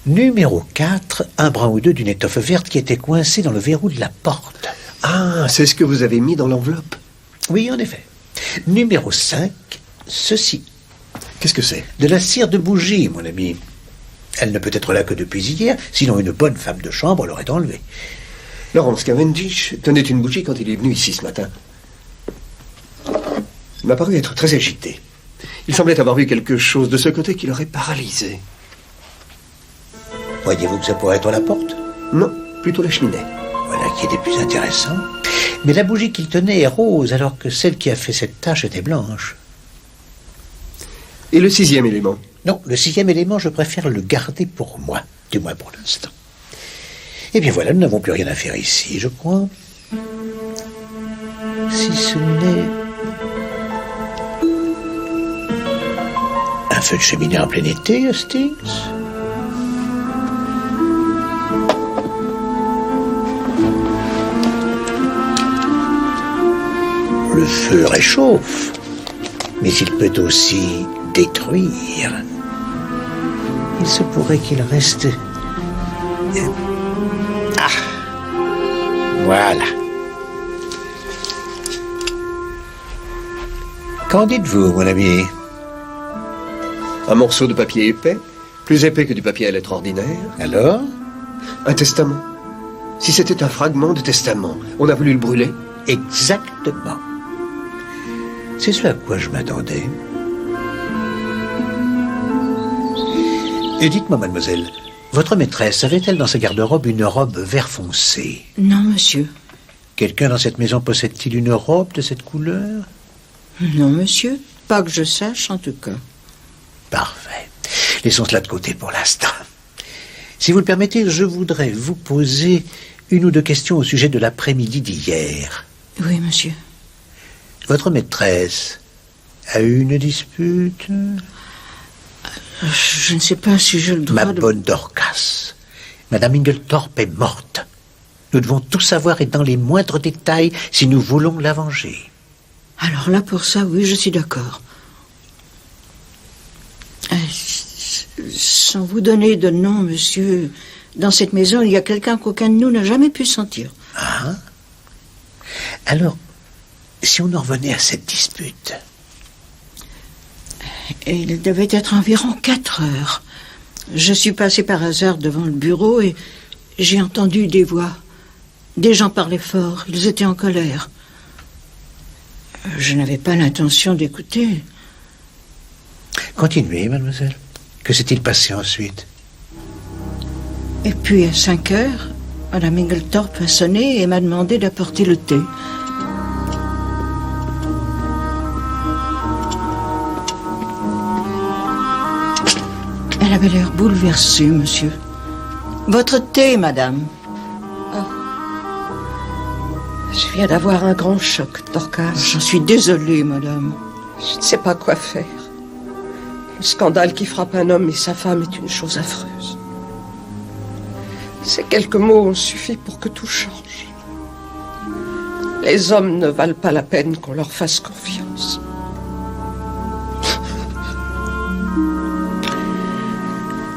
Numéro 4, un brin ou deux d'une étoffe verte qui était coincée dans le verrou de la porte. Ah, c'est ce que vous avez mis dans l'enveloppe. Oui, en effet. Numéro 5, ceci. Qu'est-ce que c'est? De la cire de bougie, mon ami. Elle ne peut être là que depuis hier, sinon une bonne femme de chambre l'aurait enlevée. Laurence Cavendish tenait une bougie quand il est venu ici ce matin. Il m'a paru être très agité. Il semblait avoir vu quelque chose de ce côté qui l'aurait paralysé. Voyez-vous que ça pourrait être la porte? Non, plutôt la cheminée. Voilà qui était plus intéressant. Mais la bougie qu'il tenait est rose, alors que celle qui a fait cette tache était blanche. Et le 6e élément? Non, le 6e élément, je préfère le garder pour moi, du moins pour l'instant. Eh bien voilà, nous n'avons plus rien à faire ici, je crois. Si ce n'est... un feu de cheminée en plein été, Hastings? Le feu réchauffe, mais il peut aussi détruire. Il se pourrait qu'il reste... Ah! Voilà. Qu'en dites-vous, mon ami? Un morceau de papier épais, plus épais que du papier à lettres ordinaire. Alors? Un testament. Si c'était un fragment de testament, on a voulu le brûler? Exactement. C'est ce à quoi je m'attendais. Et dites-moi, mademoiselle, votre maîtresse avait-elle dans sa garde-robe une robe vert foncé? Non, monsieur. Quelqu'un dans cette maison possède-t-il une robe de cette couleur? Non, monsieur. Pas que je sache, en tout cas. Parfait. Laissons cela de côté pour l'instant. Si vous le permettez, je voudrais vous poser une ou deux questions au sujet de l'après-midi d'hier. Oui, monsieur. Votre maîtresse a eu une dispute? Je ne sais pas si j'ai le droit Ma bonne Dorcas, Madame Inglethorpe est morte. Nous devons tout savoir et dans les moindres détails si nous voulons la venger. Alors là, pour ça, oui, je suis d'accord. Sans vous donner de nom, monsieur, dans cette maison, il y a quelqu'un qu'aucun de nous n'a jamais pu sentir. Ah? Alors, si on en revenait à cette dispute... Et il devait être environ 4 heures. Je suis passé par hasard devant le bureau et j'ai entendu des voix. Des gens parlaient fort, ils étaient en colère. Je n'avais pas l'intention d'écouter. Continuez, mademoiselle. Que s'est-il passé ensuite? Et puis, à 5 heures, Madame Inglethorpe a sonné et m'a demandé d'apporter le thé. Elle avait l'air bouleversée, monsieur. Votre thé, madame. Ah. Je viens d'avoir un grand choc, Dorcas. J'en suis désolée, madame. Je ne sais pas quoi faire. Le scandale qui frappe un homme et sa femme est une chose affreuse. Ces quelques mots ont suffi pour que tout change. Les hommes ne valent pas la peine qu'on leur fasse confiance.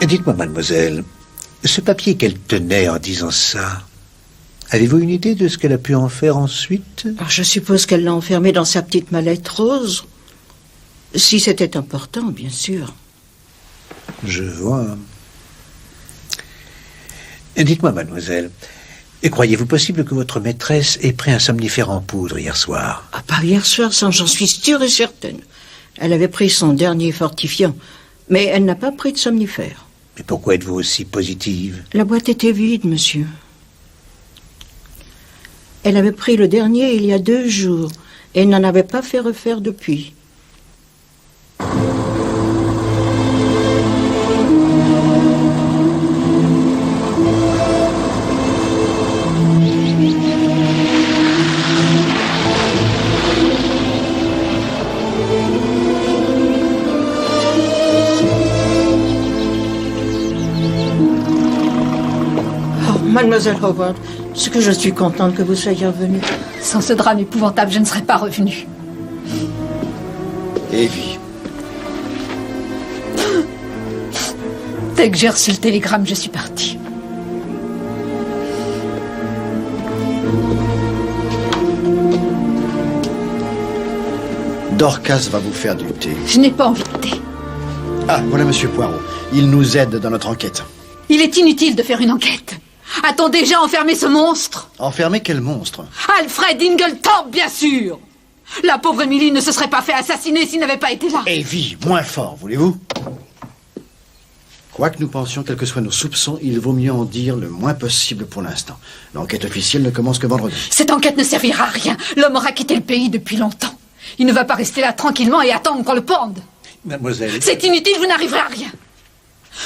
Dites-moi, mademoiselle, ce papier qu'elle tenait en disant ça, avez-vous une idée de ce qu'elle a pu en faire ensuite? Alors, je suppose qu'elle l'a enfermé dans sa petite mallette rose. Si c'était important, bien sûr. Je vois. Dites-moi, mademoiselle, croyez-vous possible que votre maîtresse ait pris un somnifère en poudre hier soir? Ah, pas hier soir, j'en suis sûre et certaine. Elle avait pris son dernier fortifiant, mais elle n'a pas pris de somnifère. Mais pourquoi êtes-vous aussi positive? La boîte était vide, monsieur. Elle avait pris le dernier il y a 2 jours et n'en avait pas fait refaire depuis. Mademoiselle Howard, ce que je suis contente que vous soyez revenue. Sans ce drame épouvantable, je ne serais pas revenue. Evie. Dès que j'ai reçu le télégramme, je suis partie. Dorcas va vous faire du thé. Je n'ai pas envie de thé. Ah, voilà Monsieur Poirot. Il nous aide dans notre enquête. Il est inutile de faire une enquête. A-t-on déjà enfermé ce monstre? Enfermé quel monstre? Alfred Inglethorpe, bien sûr. La pauvre Emily ne se serait pas fait assassiner s'il n'avait pas été là. Evie, moins fort, voulez-vous? Quoi que nous pensions, quels que soient nos soupçons, il vaut mieux en dire le moins possible pour l'instant. L'enquête officielle ne commence que vendredi. Cette enquête ne servira à rien. L'homme aura quitté le pays depuis longtemps. Il ne va pas rester là tranquillement et attendre qu'on le pende. Mademoiselle... C'est inutile, vous n'arriverez à rien.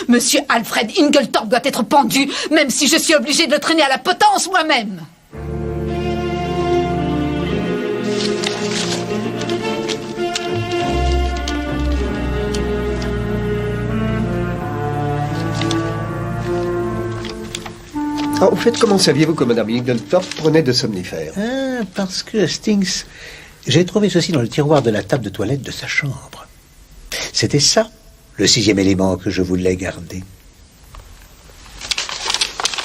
Monsieur Alfred Inglethorpe doit être pendu, même si je suis obligée de le traîner à la potence moi-même. Ah, au fait, comment saviez-vous que Madame Inglethorpe prenait de somnifères? Ah, parce que, Hastings, j'ai trouvé ceci dans le tiroir de la table de toilette de sa chambre. C'était ça, le 6e élément que je voulais garder.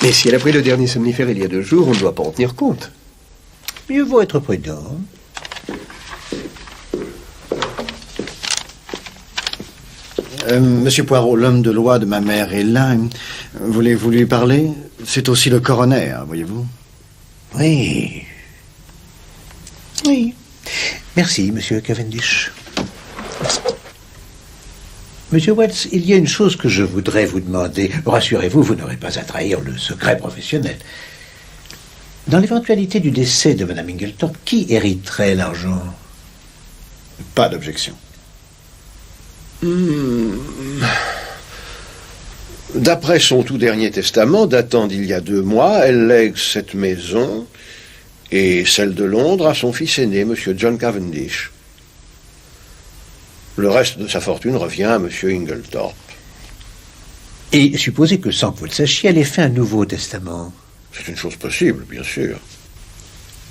Mais si elle a pris le dernier somnifère il y a 2 jours, on ne doit pas en tenir compte. Mieux vaut être prudent. Monsieur Poirot, l'homme de loi de ma mère est là. Voulez-vous lui parler? C'est aussi le coroner, hein, voyez-vous. Oui. Oui. Merci, monsieur Cavendish. Monsieur Watts, il y a une chose que je voudrais vous demander. Rassurez-vous, vous n'aurez pas à trahir le secret professionnel. Dans l'éventualité du décès de Madame Inglethorpe, qui hériterait l'argent? Pas d'objection. D'après son tout dernier testament, datant d'il y a 2 mois, elle lègue cette maison et celle de Londres à son fils aîné, monsieur John Cavendish. Le reste de sa fortune revient à monsieur Inglethorpe. Et supposez que, sans que vous le sachiez, elle ait fait un nouveau testament. C'est une chose possible, bien sûr.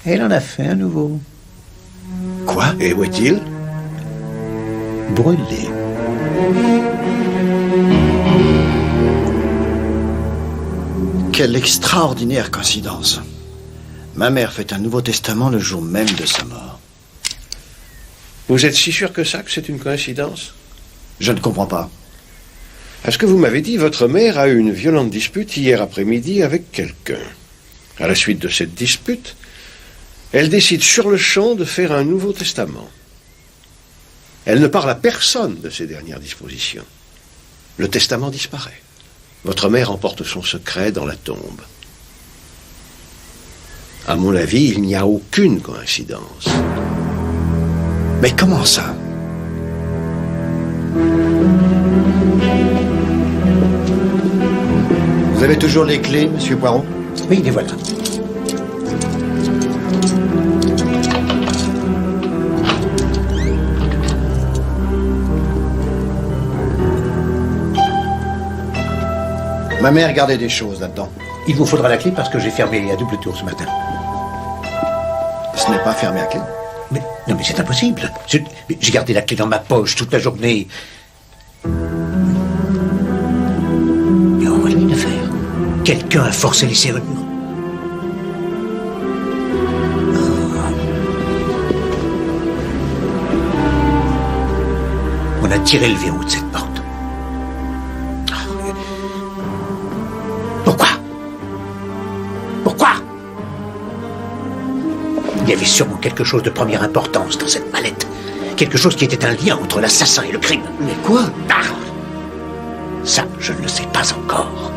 Elle en a fait un nouveau. Quoi? Et où est-il? Brûlé. Quelle extraordinaire coïncidence. Ma mère fait un nouveau testament le jour même de sa mort. Vous êtes si sûr que ça, que c'est une coïncidence? Je ne comprends pas. À ce que vous m'avez dit, votre mère a eu une violente dispute hier après-midi avec quelqu'un. À la suite de cette dispute, elle décide sur le champ de faire un nouveau testament. Elle ne parle à personne de ses dernières dispositions. Le testament disparaît. Votre mère emporte son secret dans la tombe. À mon avis, il n'y a aucune coïncidence. Mais comment ça? Vous avez toujours les clés, monsieur Poirot? Oui, les voilà. Ma mère gardait des choses là-dedans. Il vous faudra la clé parce que j'ai fermé à double tour ce matin. Ce n'est pas fermé à clé. Mais, non, mais c'est impossible. J'ai gardé la clé dans ma poche toute la journée. Mais on voit une affaire. Quelqu'un a forcé les serrures. On a tiré le verrou de cette porte. Pourquoi? Il y avait sûrement quelque chose de première importance dans cette mallette. Quelque chose qui était un lien entre l'assassin et le crime. Mais quoi? Ah, ça, je ne le sais pas encore.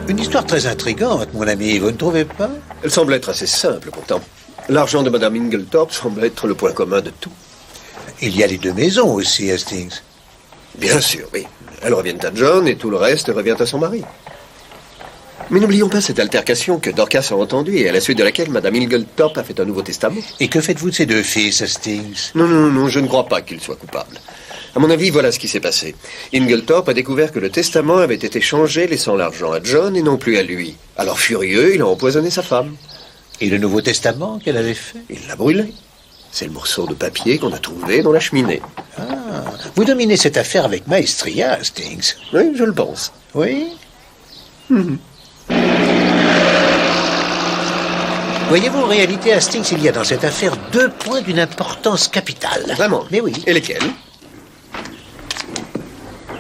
Une histoire très intrigante, mon ami, vous ne trouvez pas? Elle semble être assez simple, pourtant. L'argent de Madame Inglethorpe semble être le point commun de tout. Il y a les 2 maisons aussi, Hastings. Bien sûr, oui. Elles reviennent à John et tout le reste revient à son mari. Mais n'oublions pas cette altercation que Dorcas a entendue et à la suite de laquelle Madame Inglethorpe a fait un nouveau testament. Et que faites-vous de ces 2 fils, Hastings? Non, je ne crois pas qu'il soit coupable. À mon avis, voilà ce qui s'est passé. Inglethorpe a découvert que le testament avait été changé, laissant l'argent à John et non plus à lui. Alors furieux, il a empoisonné sa femme. Et le Nouveau Testament qu'elle avait fait? Il l'a brûlé. C'est le morceau de papier qu'on a trouvé dans la cheminée. Ah, vous dominez cette affaire avec maestria, Hastings. Oui, je le pense. Oui? Voyez-vous, en réalité, Hastings, il y a dans cette affaire 2 points d'une importance capitale. Vraiment? Mais oui. Et lesquels?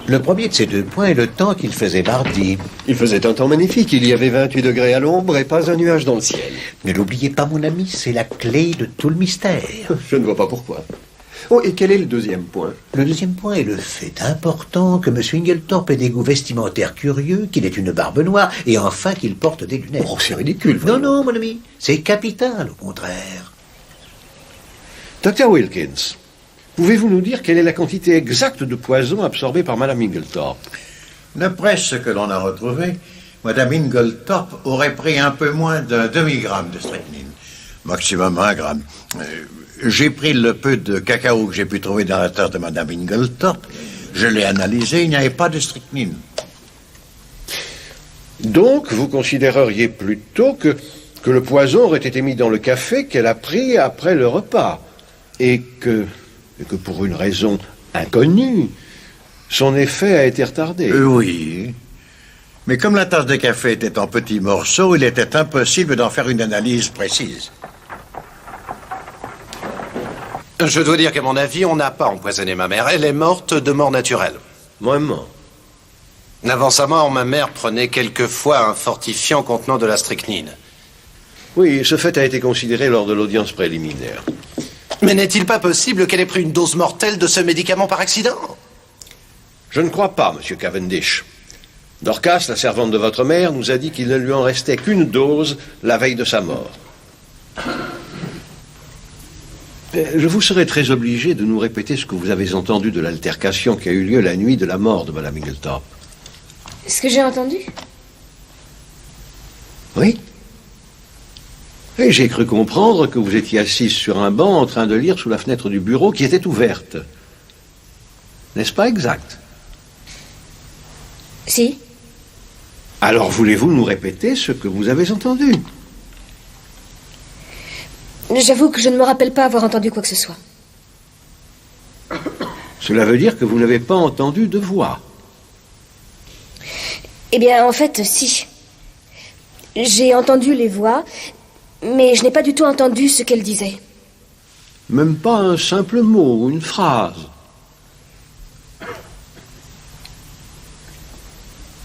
Le premier de ces 2 points est le temps qu'il faisait mardi. Il faisait un temps magnifique. Il y avait 28 degrés à l'ombre et pas un nuage dans le ciel. Ne l'oubliez pas, mon ami, c'est la clé de tout le mystère. Je ne vois pas pourquoi. Oh, et quel est le deuxième point? Le deuxième point est le fait important que M. Inglethorpe ait des goûts vestimentaires curieux, qu'il ait une barbe noire, et enfin qu'il porte des lunettes. Oh, c'est ridicule. Non, non, mon ami, c'est capital, au contraire. Dr. Wilkins, pouvez-vous nous dire quelle est la quantité exacte de poison absorbée par Mme Inglethorpe? D'après ce que l'on a retrouvé, Mme Inglethorpe aurait pris un peu moins d'un demi-gramme de strychnine. Maximum 1 gramme. J'ai pris le peu de cacao que j'ai pu trouver dans la tasse de Mme Inglethorpe. Je l'ai analysé, il n'y avait pas de strychnine. Donc, vous considéreriez plutôt que le poison aurait été mis dans le café qu'elle a pris après le repas, et que pour une raison inconnue, son effet a été retardé. Oui. Mais comme la tasse de café était en petits morceaux, il était impossible d'en faire une analyse précise. Je dois dire qu'à mon avis, on n'a pas empoisonné ma mère. Elle est morte de mort naturelle. Vraiment. Avant sa mort, ma mère prenait quelquefois un fortifiant contenant de la strychnine. Oui, ce fait a été considéré lors de l'audience préliminaire. Mais n'est-il pas possible qu'elle ait pris une dose mortelle de ce médicament par accident? Je ne crois pas, Monsieur Cavendish. Dorcas, la servante de votre mère, nous a dit qu'il ne lui en restait qu'une dose la veille de sa mort. Je vous serais très obligé de nous répéter ce que vous avez entendu de l'altercation qui a eu lieu la nuit de la mort de Mme Inglethorpe. Ce que j'ai entendu? Oui. Et j'ai cru comprendre que vous étiez assise sur un banc en train de lire sous la fenêtre du bureau qui était ouverte. N'est-ce pas exact? Si. Alors voulez-vous nous répéter ce que vous avez entendu? J'avoue que je ne me rappelle pas avoir entendu quoi que ce soit. Cela veut dire que vous n'avez pas entendu de voix. Eh bien, en fait, si. J'ai entendu les voix, mais je n'ai pas du tout entendu ce qu'elles disaient. Même pas un simple mot ou une phrase.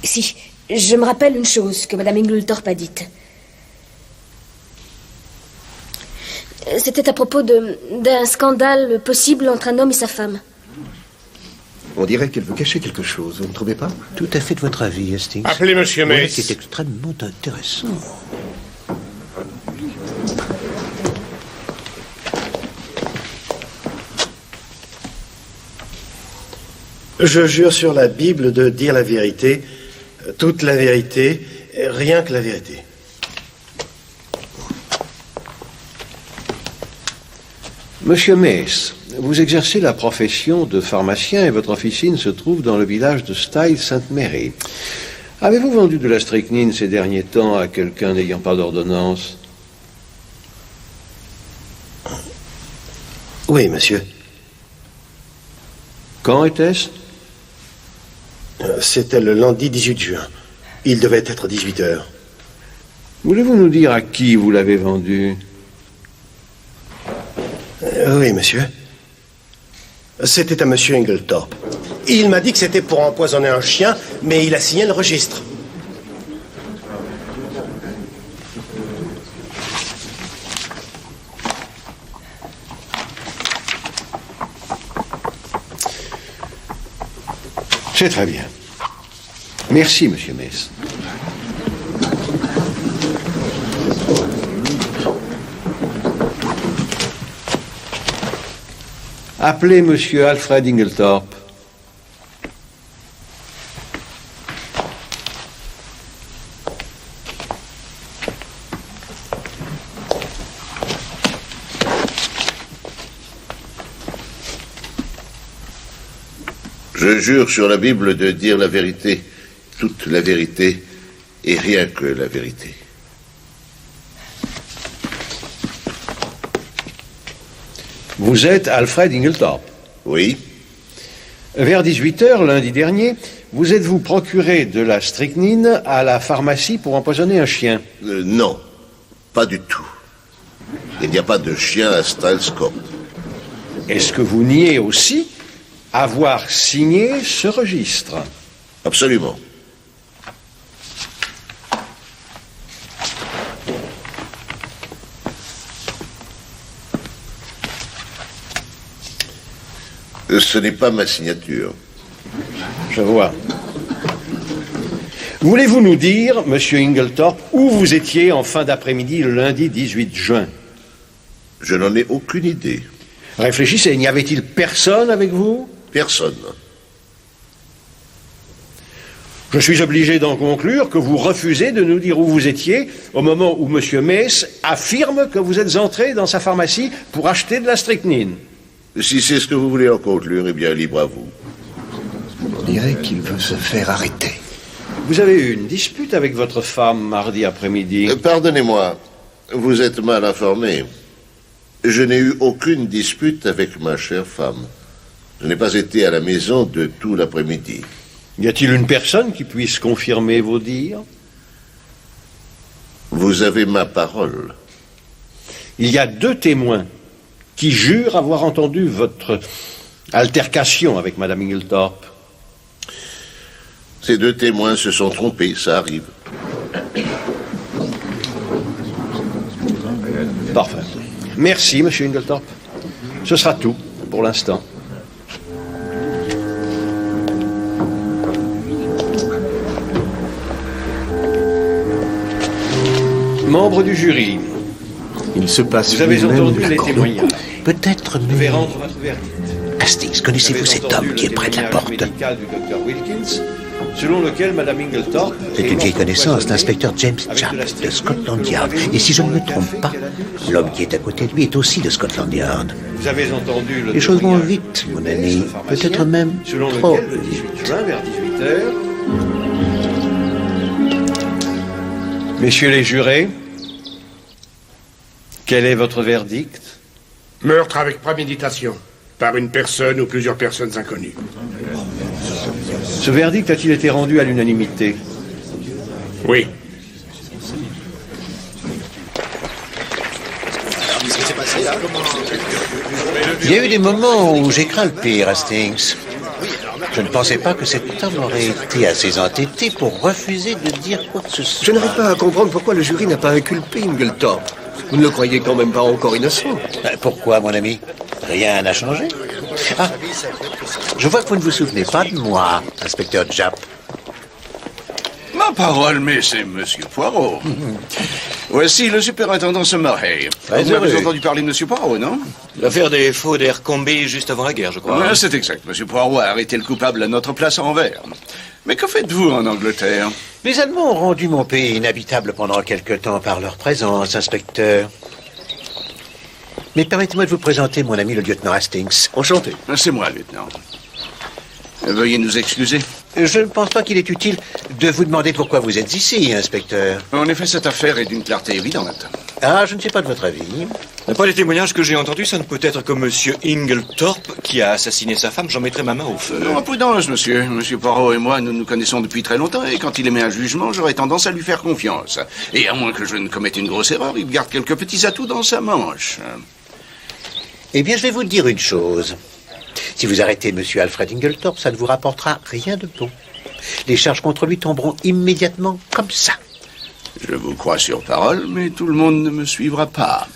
Si, je me rappelle une chose que Mme Inglethorpe a dite. C'était à propos d'un scandale possible entre un homme et sa femme. On dirait qu'elle veut cacher quelque chose, vous ne trouvez pas? Tout à fait de votre avis, Hastings. Appelez M. Mace. C'est extrêmement intéressant. Je jure sur la Bible de dire la vérité, toute la vérité, rien que la vérité. Monsieur Mace, vous exercez la profession de pharmacien et votre officine se trouve dans le village de Style-Sainte-Mary. Avez-vous vendu de la strychnine ces derniers temps à quelqu'un n'ayant pas d'ordonnance? Oui, monsieur. Quand était-ce? C'était le lundi 18 juin. Il devait être 18 heures. Voulez-vous nous dire à qui vous l'avez vendu? Oui, monsieur. C'était à monsieur Inglethorpe. Il m'a dit que c'était pour empoisonner un chien, mais il a signé le registre. C'est très bien. Merci, monsieur Mace. Appelez monsieur Alfred Inglethorpe. Je jure sur la Bible de dire la vérité, toute la vérité, et rien que la vérité. Vous êtes Alfred Inglethorpe? Oui. Vers 18h, lundi dernier, vous êtes-vous procuré de la strychnine à la pharmacie pour empoisonner un chien? Non, pas du tout. Il n'y a pas de chien à Styles Court. Est-ce que vous niez aussi avoir signé ce registre? Absolument. Ce n'est pas ma signature. Je vois. Voulez-vous nous dire, monsieur Inglethorpe, où vous étiez en fin d'après-midi le lundi 18 juin? Je n'en ai aucune idée. Réfléchissez, n'y avait-il personne avec vous? Personne. Je suis obligé d'en conclure que vous refusez de nous dire où vous étiez au moment où monsieur Mace affirme que vous êtes entré dans sa pharmacie pour acheter de la strychnine. Si c'est ce que vous voulez en conclure, eh bien, libre à vous. On dirait qu'il veut se faire arrêter. Vous avez eu une dispute avec votre femme mardi après-midi. Pardonnez-moi, vous êtes mal informé. Je n'ai eu aucune dispute avec ma chère femme. Je n'ai pas été à la maison de tout l'après-midi. Y a-t-il une personne qui puisse confirmer vos dires? Vous avez ma parole. Il y a 2 témoins qui jurent avoir entendu votre altercation avec Madame Inglethorpe. Ces 2 témoins se sont trompés, ça arrive. Parfait. Merci, monsieur Inglethorpe. Ce sera tout pour l'instant. Membre du jury, il se passe. Vous avez entendu les témoignages. Peut-être, Vous devez rendre votre verdict. Hastings, connaissez-vous cet homme qui est près de la porte? Médical du docteur Wilkins, selon lequel Madame Inglethorpe... C'est une vieille connaissance, l'inspecteur James Japp de Scotland Yard. Et si je ne me trompe pas, l'homme qui est à côté de lui est aussi de Scotland Yard. Vous avez entendu Les choses vont vite, mon ami. Peut-être même trop le 18 juin, vers 18h... Messieurs les jurés, quel est votre verdict? Meurtre avec préméditation, par une personne ou plusieurs personnes inconnues. Ce verdict a-t-il été rendu à l'unanimité? Oui. Il y a eu des moments où j'ai craint le pire, Hastings. Je ne pensais pas que cet homme aurait été assez entêté pour refuser de dire quoi que ce soit. Je n'arrive pas à comprendre pourquoi le jury n'a pas inculpé Inglethorpe. Vous ne le croyez quand même pas encore innocent? Pourquoi, mon ami? Rien n'a changé. Ah, je vois que vous ne vous souvenez pas de moi, inspecteur Japp. Ma parole, mais c'est Monsieur Poirot. Voici le superintendant Summerhay. Vous avez entendu parler de Monsieur Poirot, non? L'affaire des faux d'Abercrombie juste avant la guerre, je crois. Ouais, c'est exact. Monsieur Poirot a arrêté le coupable à notre place à Anvers. Mais que faites-vous en Angleterre? Les Allemands ont rendu mon pays inhabitable pendant quelque temps par leur présence, inspecteur. Mais permettez-moi de vous présenter mon ami le lieutenant Hastings. Enchanté. C'est moi, lieutenant. Veuillez nous excuser. Je ne pense pas qu'il est utile de vous demander pourquoi vous êtes ici, inspecteur. En effet, cette affaire est d'une clarté évidente. Ah, je ne sais pas de votre avis. D'après les témoignages que j'ai entendus, ça ne peut être que Monsieur Inglethorpe qui a assassiné sa femme. J'en mettrai ma main au feu. Non, prudence, monsieur. Monsieur Poirot et moi, nous nous connaissons depuis très longtemps, et quand il émet un jugement, j'aurais tendance à lui faire confiance. Et à moins que je ne commette une grosse erreur, il garde quelques petits atouts dans sa manche. Eh bien, je vais vous dire une chose. Si vous arrêtez Monsieur Alfred Inglethorpe, ça ne vous rapportera rien de bon. Les charges contre lui tomberont immédiatement comme ça. Je vous crois sur parole, mais tout le monde ne me suivra pas.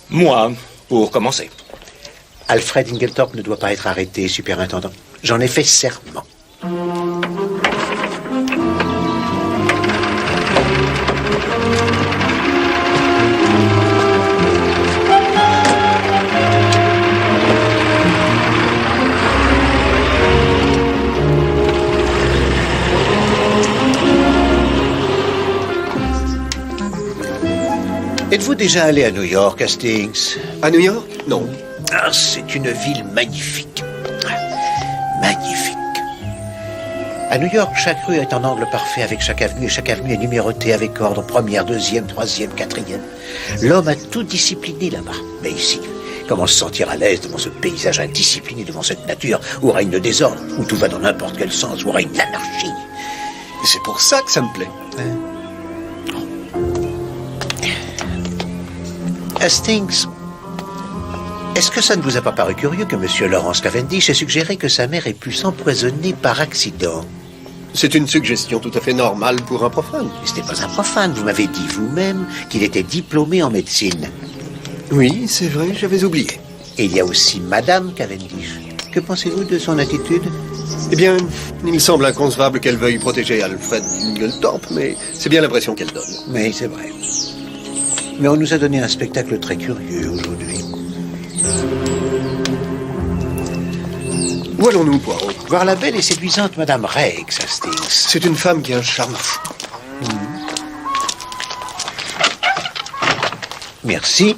Moi, pour commencer. Alfred Inglethorpe ne doit pas être arrêté, superintendant. J'en ai fait serment. Êtes-vous déjà allé à New York, Hastings? À New York? Non. Ah, c'est une ville magnifique. Magnifique. À New York, chaque rue est en angle parfait avec chaque avenue, et chaque avenue est numérotée avec ordre, première, deuxième, troisième, quatrième. L'homme a tout discipliné là-bas. Mais ici, comment se sentir à l'aise devant ce paysage indiscipliné, devant cette nature où règne le désordre, où tout va dans n'importe quel sens, où règne l'anarchie? Et c'est pour ça que ça me plaît. Hastings, est-ce que ça ne vous a pas paru curieux que M. Lawrence Cavendish ait suggéré que sa mère ait pu s'empoisonner par accident? C'est une suggestion tout à fait normale pour un profane. Mais ce n'est pas un profane, vous m'avez dit vous-même qu'il était diplômé en médecine. Oui, c'est vrai, j'avais oublié. Et il y a aussi Madame Cavendish. Que pensez-vous de son attitude? Eh bien, il me semble inconcevable qu'elle veuille protéger Alfred Ingletorp, mais c'est bien l'impression qu'elle donne. Oui, c'est vrai. Mais on nous a donné un spectacle très curieux aujourd'hui. Où allons-nous, Poirot? Voir la belle et séduisante Madame Rex, Hastings. C'est une femme qui a un charme fou. Merci.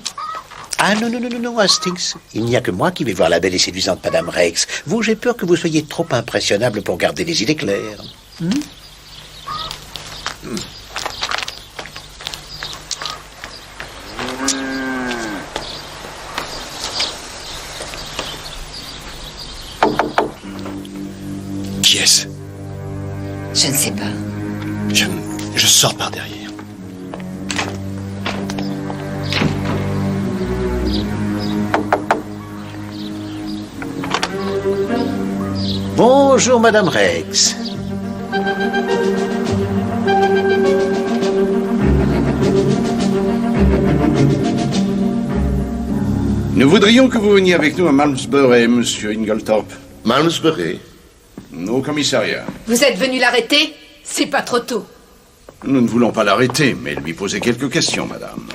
Ah non, non, non, non, non, Hastings. Il n'y a que moi qui vais voir la belle et séduisante Madame Rex. Vous, j'ai peur que vous soyez trop impressionnable pour garder les idées claires. Qui est-ce? Je ne sais pas. Je sors par derrière. Bonjour, Madame Rex. Nous voudrions que vous veniez avec nous à Malmesbury, Monsieur Ingletorp. Malmesbury? Au commissariat. Vous êtes venu l'arrêter? C'est pas trop tôt. Nous ne voulons pas l'arrêter, mais lui poser quelques questions, madame.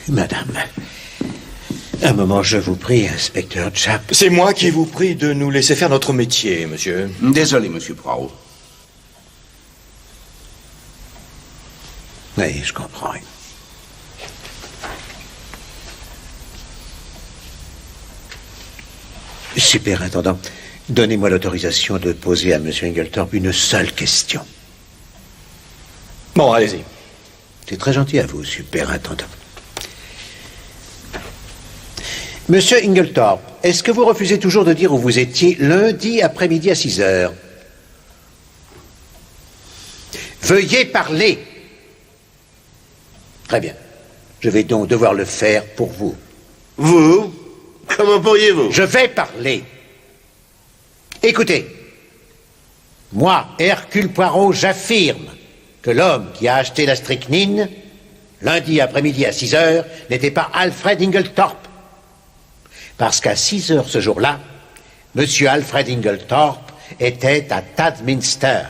Madame, un moment, je vous prie, inspecteur Chap. C'est moi qui vous prie de nous laisser faire notre métier, monsieur. Désolé, monsieur Poirot. Oui, je comprends. Superintendant, donnez-moi l'autorisation de poser à monsieur Ingletorp une seule question. Bon, allez-y. C'est très gentil à vous, superintendant. Monsieur Ingletorp, est-ce que vous refusez toujours de dire où vous étiez lundi après-midi à 6 heures? Veuillez parler. Très bien. Je vais donc devoir le faire pour vous. Vous? Comment pourriez-vous? Je vais parler. Écoutez. Moi, Hercule Poirot, j'affirme que l'homme qui a acheté la strychnine, lundi après-midi à 6 heures, n'était pas Alfred Ingletorp. Parce qu'à 6 heures ce jour-là, monsieur Alfred Ingletorp était à Tadminster.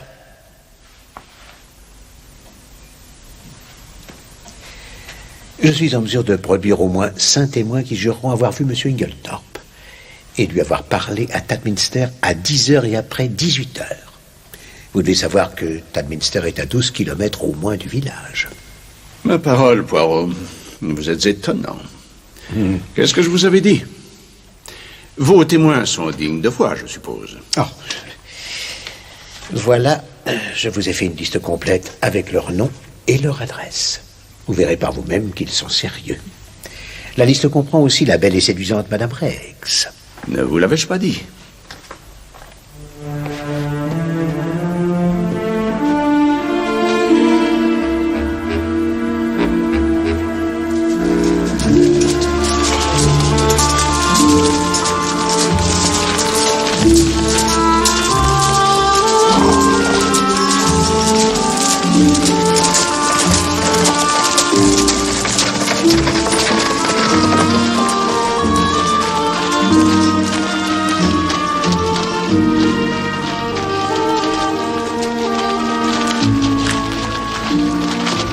Je suis en mesure de produire au moins 5 témoins qui jureront avoir vu monsieur Ingletorp et lui avoir parlé à Tadminster à 10 heures et après 18 heures. Vous devez savoir que Tadminster est à 12 kilomètres au moins du village. Ma parole, Poirot, vous êtes étonnant. Qu'est-ce que je vous avais dit? Vos témoins sont dignes de foi, je suppose. Oh. Voilà, je vous ai fait une liste complète avec leur nom et leur adresse. Vous verrez par vous-même qu'ils sont sérieux. La liste comprend aussi la belle et séduisante Madame Rex. Ne vous l'avais-je pas dit?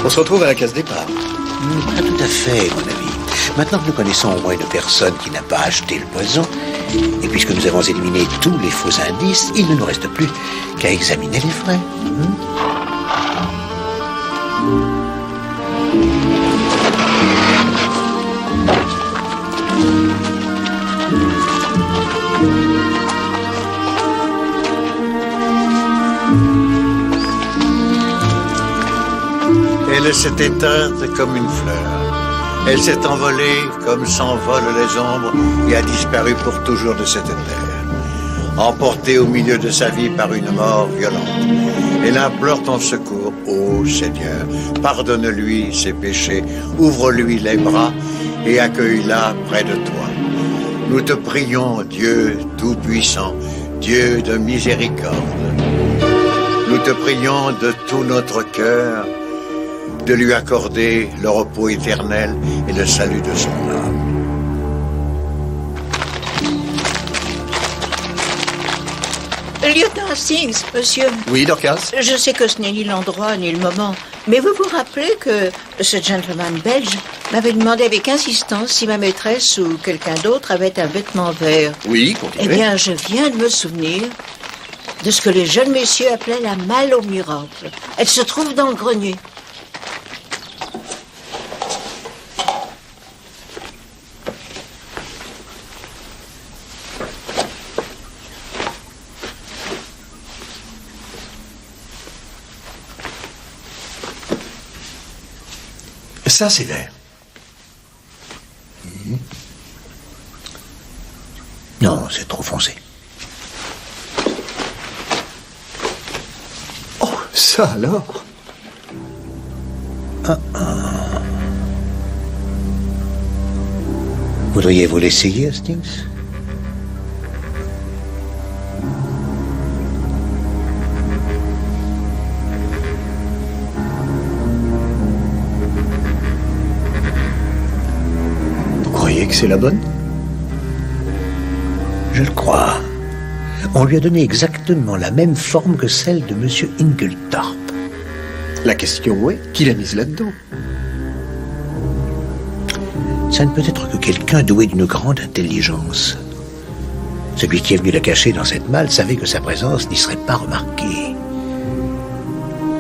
On se retrouve à la case départ. Pas tout à fait, mon ami. Maintenant que nous connaissons au moins une personne qui n'a pas acheté le poison, et puisque nous avons éliminé tous les faux indices, il ne nous reste plus qu'à examiner les vrais. Elle s'est éteinte comme une fleur. Elle s'est envolée comme s'envolent les ombres et a disparu pour toujours de cette terre. Emportée au milieu de sa vie par une mort violente, elle implore ton secours, ô Seigneur. Pardonne-lui ses péchés, ouvre-lui les bras et accueille-la près de toi. Nous te prions, Dieu Tout-Puissant, Dieu de miséricorde. Nous te prions de tout notre cœur de lui accorder le repos éternel et le salut de son âme. Lieutenant Hastings, monsieur. Oui, Dorcas? Je sais que ce n'est ni l'endroit ni le moment, mais vous vous rappelez que ce gentleman belge m'avait demandé avec insistance si ma maîtresse ou quelqu'un d'autre avait un vêtement vert. Oui, continuez. Eh bien, je viens de me souvenir de ce que les jeunes messieurs appelaient la malle au miracle. Elle se trouve dans le grenier. Ça, c'est vert. Non, c'est trop foncé. Oh, ça alors? Voudriez-vous l'essayer, Hastings? Vous croyez que c'est la bonne? Je le crois. On lui a donné exactement la même forme que celle de M. Inglethorpe. La question est, qui l'a mise là-dedans? Ça ne peut être que quelqu'un doué d'une grande intelligence. Celui qui est venu la cacher dans cette malle savait que sa présence n'y serait pas remarquée.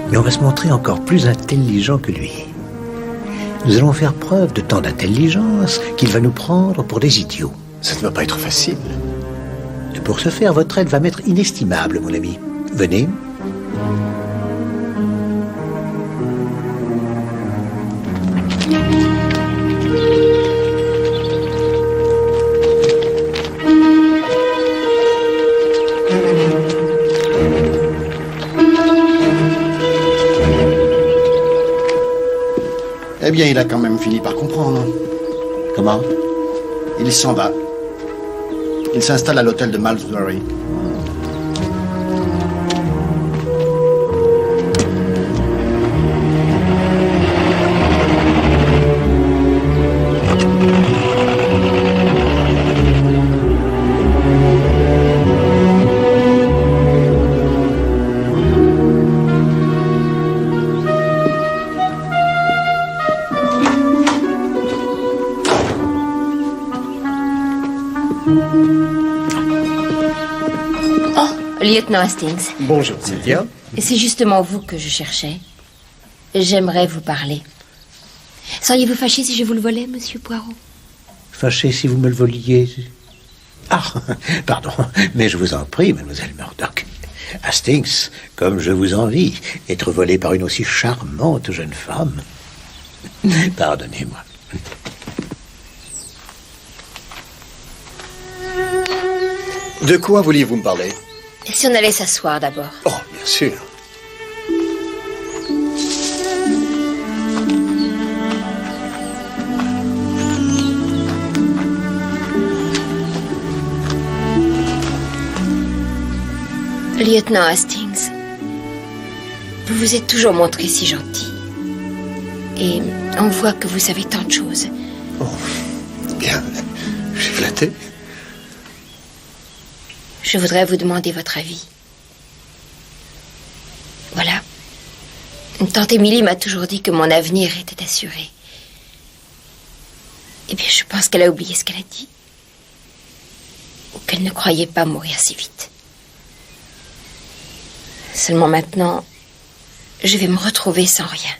Mais on va se montrer encore plus intelligent que lui. Nous allons faire preuve de tant d'intelligence qu'il va nous prendre pour des idiots. Ça ne va pas être facile. Et pour ce faire, votre aide va m'être inestimable, mon ami. Venez. Eh bien, il a quand même fini par comprendre. Comment? Il s'en va. Il s'installe à l'hôtel de Malmesbury. Lieutenant Hastings. Bonjour, Cynthia. C'est justement vous que je cherchais. J'aimerais vous parler. Seriez-vous fâché si je vous le volais, monsieur Poirot? Fâché si vous me le voliez. Ah, pardon, mais je vous en prie, mademoiselle Murdoch. Hastings, comme je vous envie, être volé par une aussi charmante jeune femme. Pardonnez-moi. De quoi vouliez-vous me parler? Si on allait s'asseoir d'abord. Oh, bien sûr. Lieutenant Hastings, vous vous êtes toujours montré si gentil. Et on voit que vous savez tant de choses. Oh, bien. Je suis flatté. Je voudrais vous demander votre avis. Voilà. Tante Émilie m'a toujours dit que mon avenir était assuré. Eh bien, je pense qu'elle a oublié ce qu'elle a dit. Ou qu'elle ne croyait pas mourir si vite. Seulement maintenant, je vais me retrouver sans rien.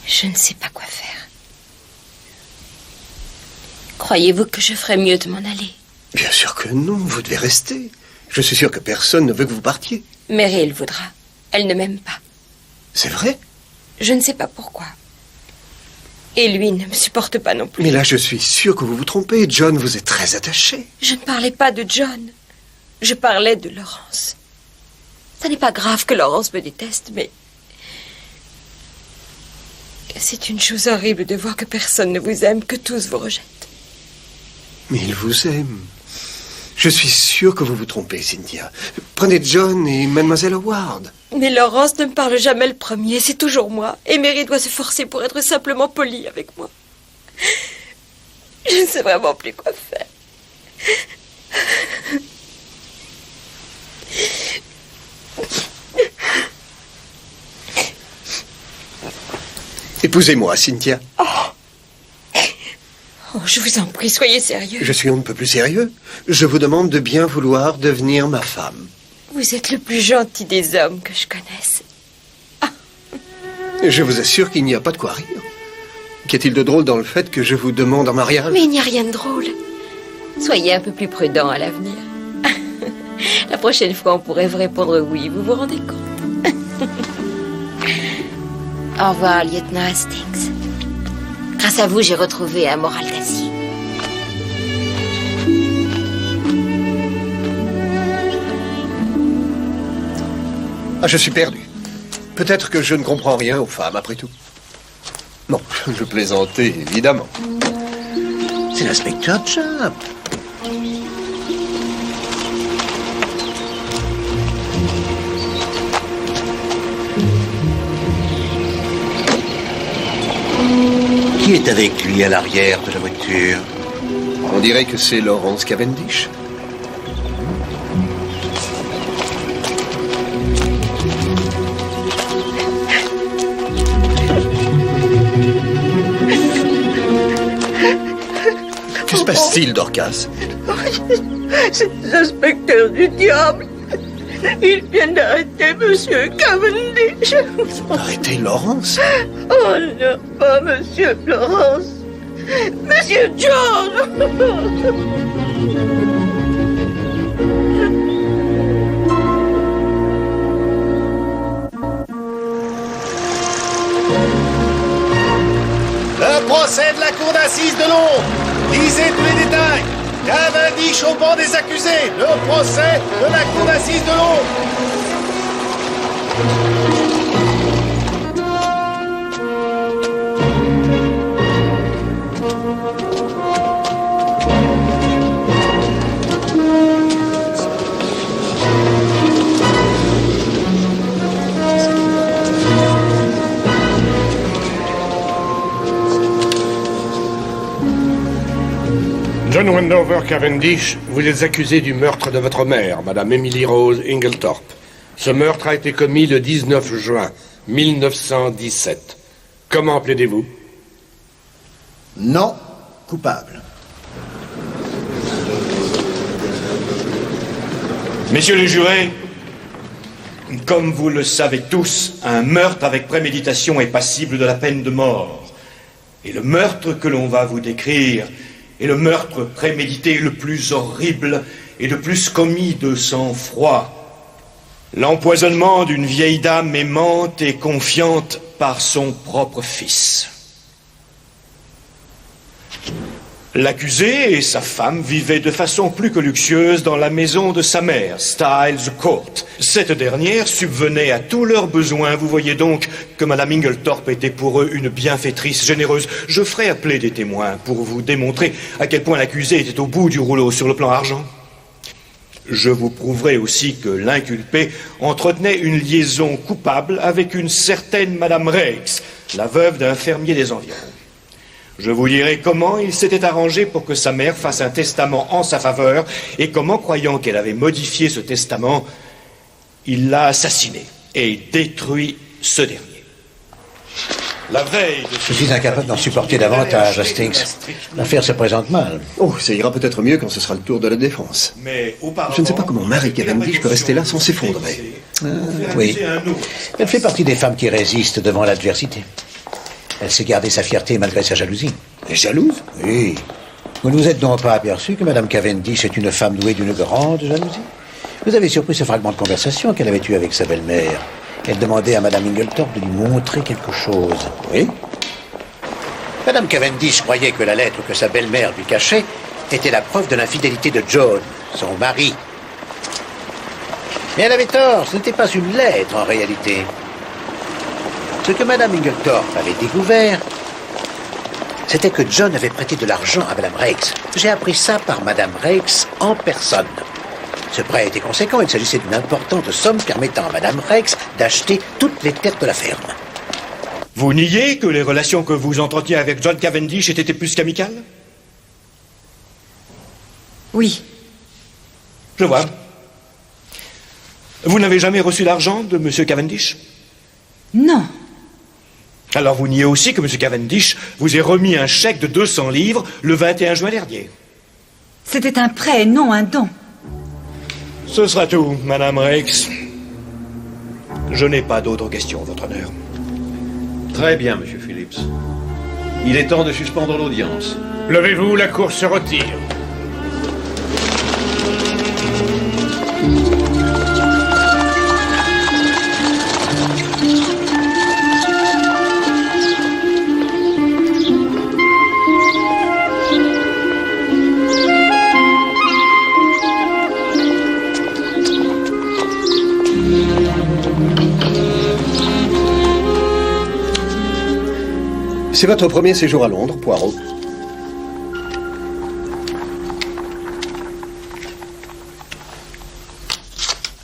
Je ne sais pas quoi faire. Croyez-vous que je ferais mieux de m'en aller? Bien sûr que non, vous devez rester. Je suis sûr que personne ne veut que vous partiez. Mary, elle voudra. Elle ne m'aime pas. C'est vrai? Je ne sais pas pourquoi. Et lui ne me supporte pas non plus. Mais là, je suis sûr que vous vous trompez. John vous est très attaché. Je ne parlais pas de John. Je parlais de Laurence. Ça n'est pas grave que Laurence me déteste, mais... c'est une chose horrible de voir que personne ne vous aime, que tous vous rejettent. Mais il vous aime. Je suis sûr que vous vous trompez, Cynthia. Prenez John et Mademoiselle Howard. Mais Laurence ne me parle jamais le premier, c'est toujours moi. Et Mary doit se forcer pour être simplement polie avec moi. Je ne sais vraiment plus quoi faire. Épousez-moi, Cynthia. Oh, je vous en prie, soyez sérieux. Je suis on ne peut plus sérieux. Je vous demande de bien vouloir devenir ma femme. Vous êtes le plus gentil des hommes que je connaisse. Je vous assure qu'il n'y a pas de quoi rire. Qu'y a-t-il de drôle dans le fait que je vous demande en mariage? Mais il n'y a rien de drôle. Soyez un peu plus prudent à l'avenir. La prochaine fois, on pourrait vous répondre oui, vous vous rendez compte? Au revoir, lieutenant Hastings. Grâce à vous, j'ai retrouvé un moral d'acier. Ah, je suis perdu. Peut-être que je ne comprends rien aux femmes, après tout. Non, je plaisantais, évidemment. C'est l'inspecteur Chap. Qui est avec lui à l'arrière de la voiture? On dirait que c'est Laurence Cavendish. Que se passe-t-il, Dorcas? C'est l'inspecteur du diable. Ils viennent d'arrêter Monsieur Cavendish. Arrêtez Laurence? Oh non, pas Monsieur Laurence. Monsieur George. Le procès de la cour d'assises de Londres. Lisez tous les détails. Cavendish au banc des accusés. Le procès de la cour d'assises de Londres. John Wendover Cavendish, vous êtes accusé du meurtre de votre mère, Madame Emily Rose Inglethorpe. Ce meurtre a été commis le 19 juin 1917. Comment plaidez-vous? Non, coupable. Messieurs les jurés, comme vous le savez tous, un meurtre avec préméditation est passible de la peine de mort. Et le meurtre que l'on va vous décrire est le meurtre prémédité le plus horrible et le plus commis de sang-froid. L'empoisonnement d'une vieille dame aimante et confiante par son propre fils. L'accusé et sa femme vivaient de façon plus que luxueuse dans la maison de sa mère, Styles Court. Cette dernière subvenait à tous leurs besoins. Vous voyez donc que Madame Inglethorpe était pour eux une bienfaitrice généreuse. Je ferai appeler des témoins pour vous démontrer à quel point l'accusé était au bout du rouleau sur le plan argent. Je vous prouverai aussi que l'inculpé entretenait une liaison coupable avec une certaine Madame Raikes, la veuve d'un fermier des environs. Je vous dirai comment il s'était arrangé pour que sa mère fasse un testament en sa faveur et comment, croyant qu'elle avait modifié ce testament, il l'a assassiné et détruit ce dernier. La veille de... Je suis incapable d'en supporter davantage, Hastings. L'affaire se présente mal. Oh, ça ira peut-être mieux quand ce sera le tour de la défense. Mais Je ne sais pas comment Mary Cavendish peut rester là sans s'effondrer. Oui. Elle fait partie des femmes qui résistent devant l'adversité. Elle sait garder sa fierté malgré sa jalousie. Elle est jalouse? Oui. Vous ne vous êtes donc pas aperçu que Madame Cavendish est une femme douée d'une grande jalousie? Vous avez surpris ce fragment de conversation qu'elle avait eu avec sa belle-mère. Elle demandait à Madame Inglethorpe de lui montrer quelque chose. Oui? Madame Cavendish croyait que la lettre que sa belle-mère lui cachait était la preuve de l'infidélité de John, son mari. Mais elle avait tort, ce n'était pas une lettre en réalité. Ce que Madame Inglethorpe avait découvert, c'était que John avait prêté de l'argent à Madame Raikes. J'ai appris ça par Madame Raikes en personne. Ce prêt était conséquent, il s'agissait d'une importante somme permettant à Madame Raikes d'acheter toutes les terres de la ferme. Vous niez que les relations que vous entreteniez avec John Cavendish étaient plus qu'amicales? Oui. Je vois. Vous n'avez jamais reçu d'argent de Monsieur Cavendish? Non. Alors vous niez aussi que M. Cavendish vous ait remis un chèque de 200 livres le 21 juin dernier. C'était un prêt et non un don. Ce sera tout, Madame Rex. Je n'ai pas d'autres questions, Votre Honneur. Très bien, Monsieur Phillips. Il est temps de suspendre l'audience. Levez-vous, la cour se retire. C'est votre premier séjour à Londres, Poirot.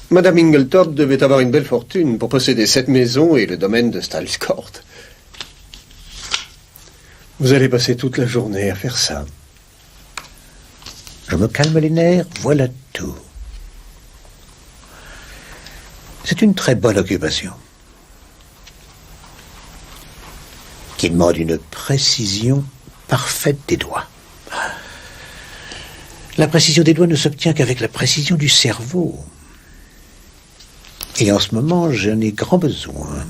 Madame Ingletop devait avoir une belle fortune pour posséder cette maison et le domaine de Styles Court. Vous allez passer toute la journée à faire ça. Je me calme les nerfs, voilà tout. C'est une très bonne occupation, qui demande une précision parfaite des doigts. La précision des doigts ne s'obtient qu'avec la précision du cerveau. Et en ce moment, j'en ai grand besoin.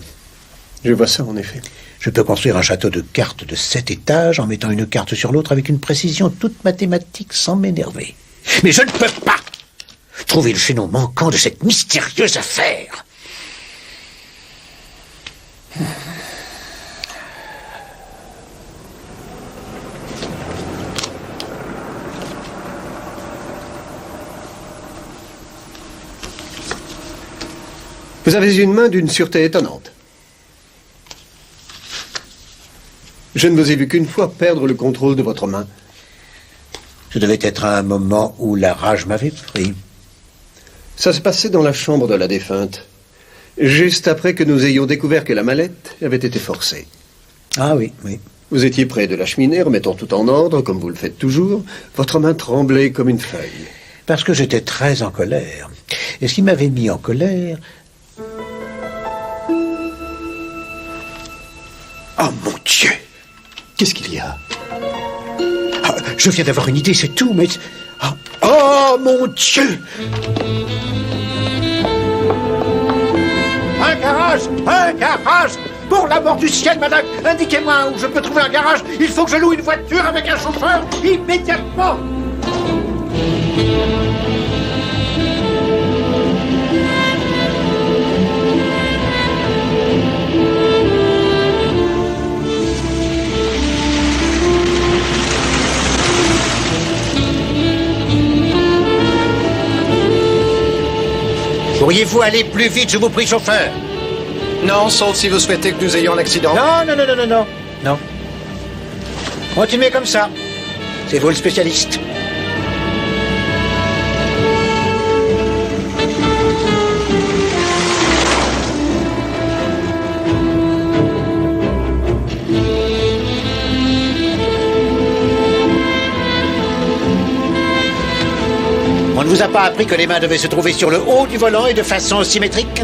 Je vois ça, en effet. Je peux construire un château de cartes de 7 étages en mettant une carte sur l'autre avec une précision toute mathématique sans m'énerver. Mais je ne peux pas trouver le chaînon manquant de cette mystérieuse affaire. Vous avez une main d'une sûreté étonnante. Je ne vous ai vu qu'une fois perdre le contrôle de votre main. Ce devait être à un moment où la rage m'avait pris. Ça se passait dans la chambre de la défunte, juste après que nous ayons découvert que la mallette avait été forcée. Ah oui, oui. Vous étiez près de la cheminée, remettant tout en ordre, comme vous le faites toujours. Votre main tremblait comme une feuille. Parce que j'étais très en colère. Et ce qui m'avait mis en colère... Oh mon Dieu! Qu'est-ce qu'il y a? Ah, je viens d'avoir une idée, c'est tout, mais... Oh mon Dieu! Un garage! Un garage! Pour l'amour du ciel, madame, indiquez-moi où je peux trouver un garage. Il faut que je loue une voiture avec un chauffeur immédiatement. Pourriez-vous aller plus vite, je vous prie, chauffeur? Non, sauf si vous souhaitez que nous ayons un accident. Non, non, non, non, non, non. Non. Continuez comme ça. C'est vous le spécialiste. On ne vous a pas appris que les mains devaient se trouver sur le haut du volant et de façon symétrique?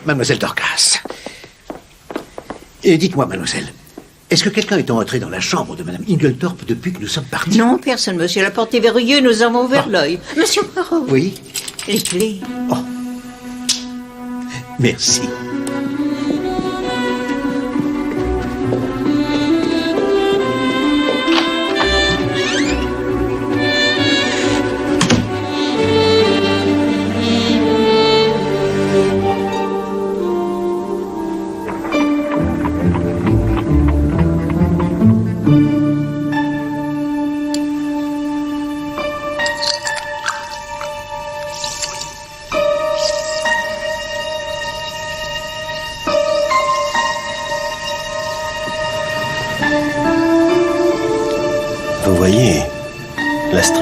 Mademoiselle Dorcas. Et dites-moi, mademoiselle, est-ce que quelqu'un est entré dans la chambre de madame Inglethorpe depuis que nous sommes partis? Non, personne, monsieur. La porte est verrouillée, nous avons ouvert l'œil. Monsieur Poirot. Oui. Les clés. Oh. Merci.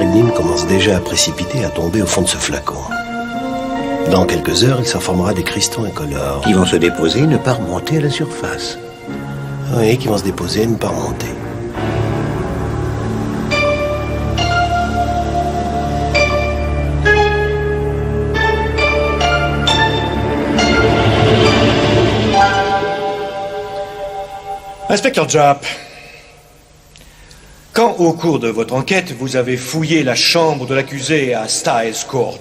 strychnine commence déjà à précipiter, à tomber au fond de ce flacon. Dans quelques heures, il s'en formera des cristaux incolores. Qui vont se déposer et ne pas remonter à la surface. Oui, qui vont se déposer et ne pas remonter. Inspecteur Japp, quand au cours de votre enquête, vous avez fouillé la chambre de l'accusé à Styles Court,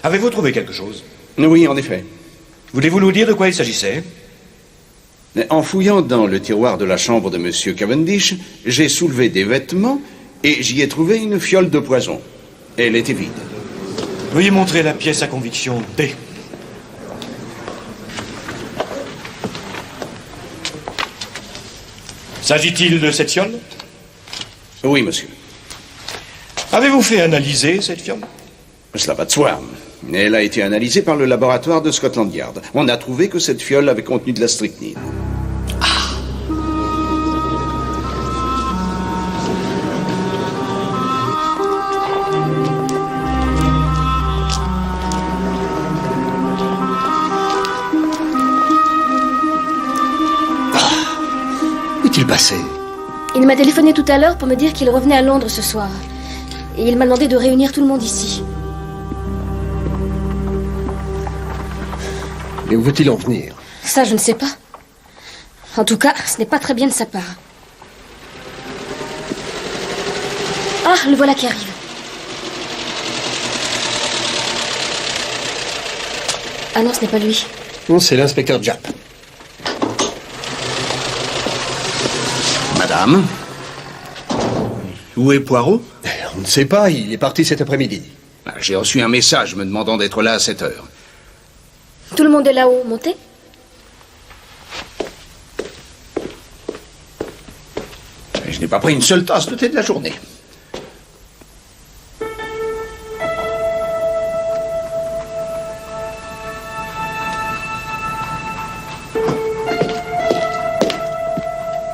avez-vous trouvé quelque chose? Oui, en effet. Voulez-vous nous dire de quoi il s'agissait? En fouillant dans le tiroir de la chambre de M. Cavendish, j'ai soulevé des vêtements et j'y ai trouvé une fiole de poison. Elle était vide. Veuillez montrer la pièce à conviction D. S'agit-il de cette fiole? Oui, monsieur. Avez-vous fait analyser cette fiole? Cela va de soi. Elle a été analysée par le laboratoire de Scotland Yard. On a trouvé que cette fiole avait contenu de la strychnine. Où est-il passé? Il m'a téléphoné tout à l'heure pour me dire qu'il revenait à Londres ce soir. Et il m'a demandé de réunir tout le monde ici. Et où veut-il en venir? Ça, je ne sais pas. En tout cas, ce n'est pas très bien de sa part. Ah, le voilà qui arrive. Ah non, ce n'est pas lui. Non, c'est l'inspecteur Japp. Madame? Où est Poirot? On ne sait pas, il est parti cet après-midi. J'ai reçu un message me demandant d'être là à 7 heures. Tout le monde est là-haut, montez. Je n'ai pas pris une seule tasse de thé de la journée.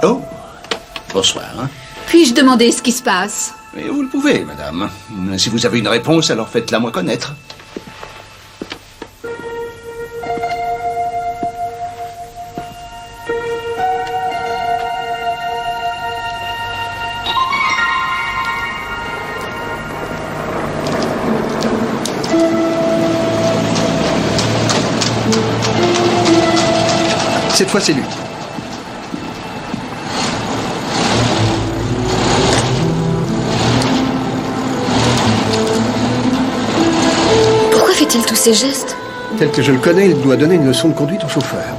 Oh, bonsoir. Puis-je demander ce qui se passe? Mais vous le pouvez, madame. Si vous avez une réponse, alors faites-la moi connaître. Cette fois, c'est lui. Pourquoi fait-il tous ces gestes? Tel que je le connais, il doit donner une leçon de conduite au chauffeur.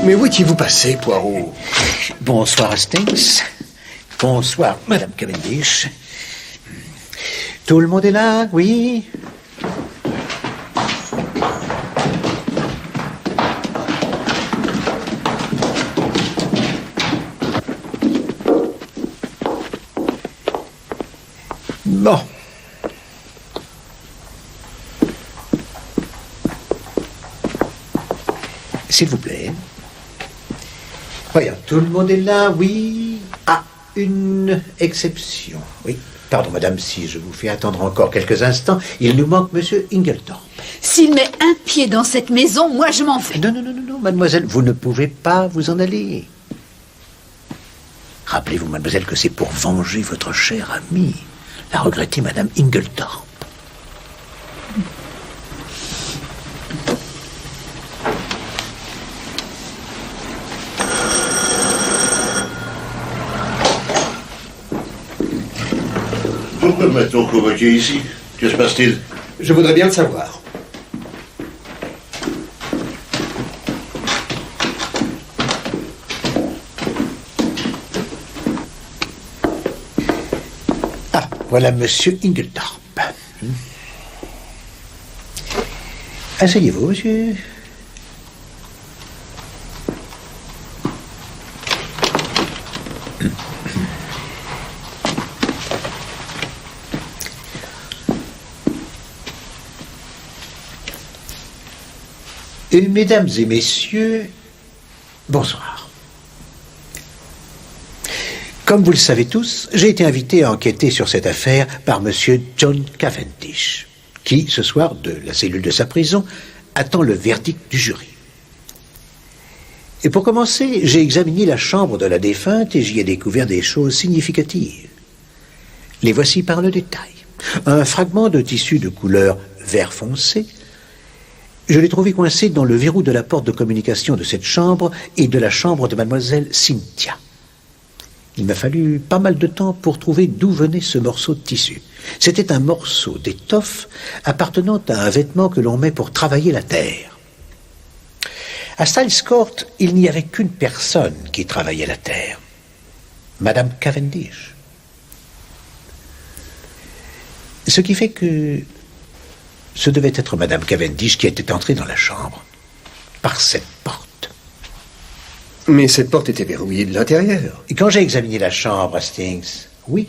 Mais où étiez-vous passé, Poirot? Bonsoir, Hastings. Bonsoir, Madame Cavendish. Tout le monde est là, oui? Bon. S'il vous plaît. Voyons, tout le monde est là, oui? Ah, une exception. Oui, pardon, madame, si je vous fais attendre encore quelques instants, il nous manque monsieur Inglethorpe. S'il met un pied dans cette maison, moi je m'en vais. Non, non, non, non, non, mademoiselle, vous ne pouvez pas vous en aller. Rappelez-vous, mademoiselle, que c'est pour venger votre chère amie, la regrettée madame Inglethorpe. Pourquoi m'a-t-on convoqué ici? Que se passe-t-il? Je voudrais bien le savoir. Ah, voilà monsieur Inglethorpe. Asseyez-vous, monsieur. Mesdames et messieurs, bonsoir. Comme vous le savez tous, j'ai été invité à enquêter sur cette affaire par monsieur John Cavendish, qui, ce soir, de la cellule de sa prison, attend le verdict du jury. Et pour commencer, j'ai examiné la chambre de la défunte et j'y ai découvert des choses significatives. Les voici par le détail. Un fragment de tissu de couleur vert foncé. Je l'ai trouvé coincé dans le verrou de la porte de communication de cette chambre et de la chambre de mademoiselle Cynthia. Il m'a fallu pas mal de temps pour trouver d'où venait ce morceau de tissu. C'était un morceau d'étoffe appartenant à un vêtement que l'on met pour travailler la terre. À Styles Court, il n'y avait qu'une personne qui travaillait la terre. Madame Cavendish. Ce qui fait que ce devait être Madame Cavendish qui était entrée dans la chambre par cette porte. Mais cette porte était verrouillée de l'intérieur. Et quand j'ai examiné la chambre, Hastings, oui.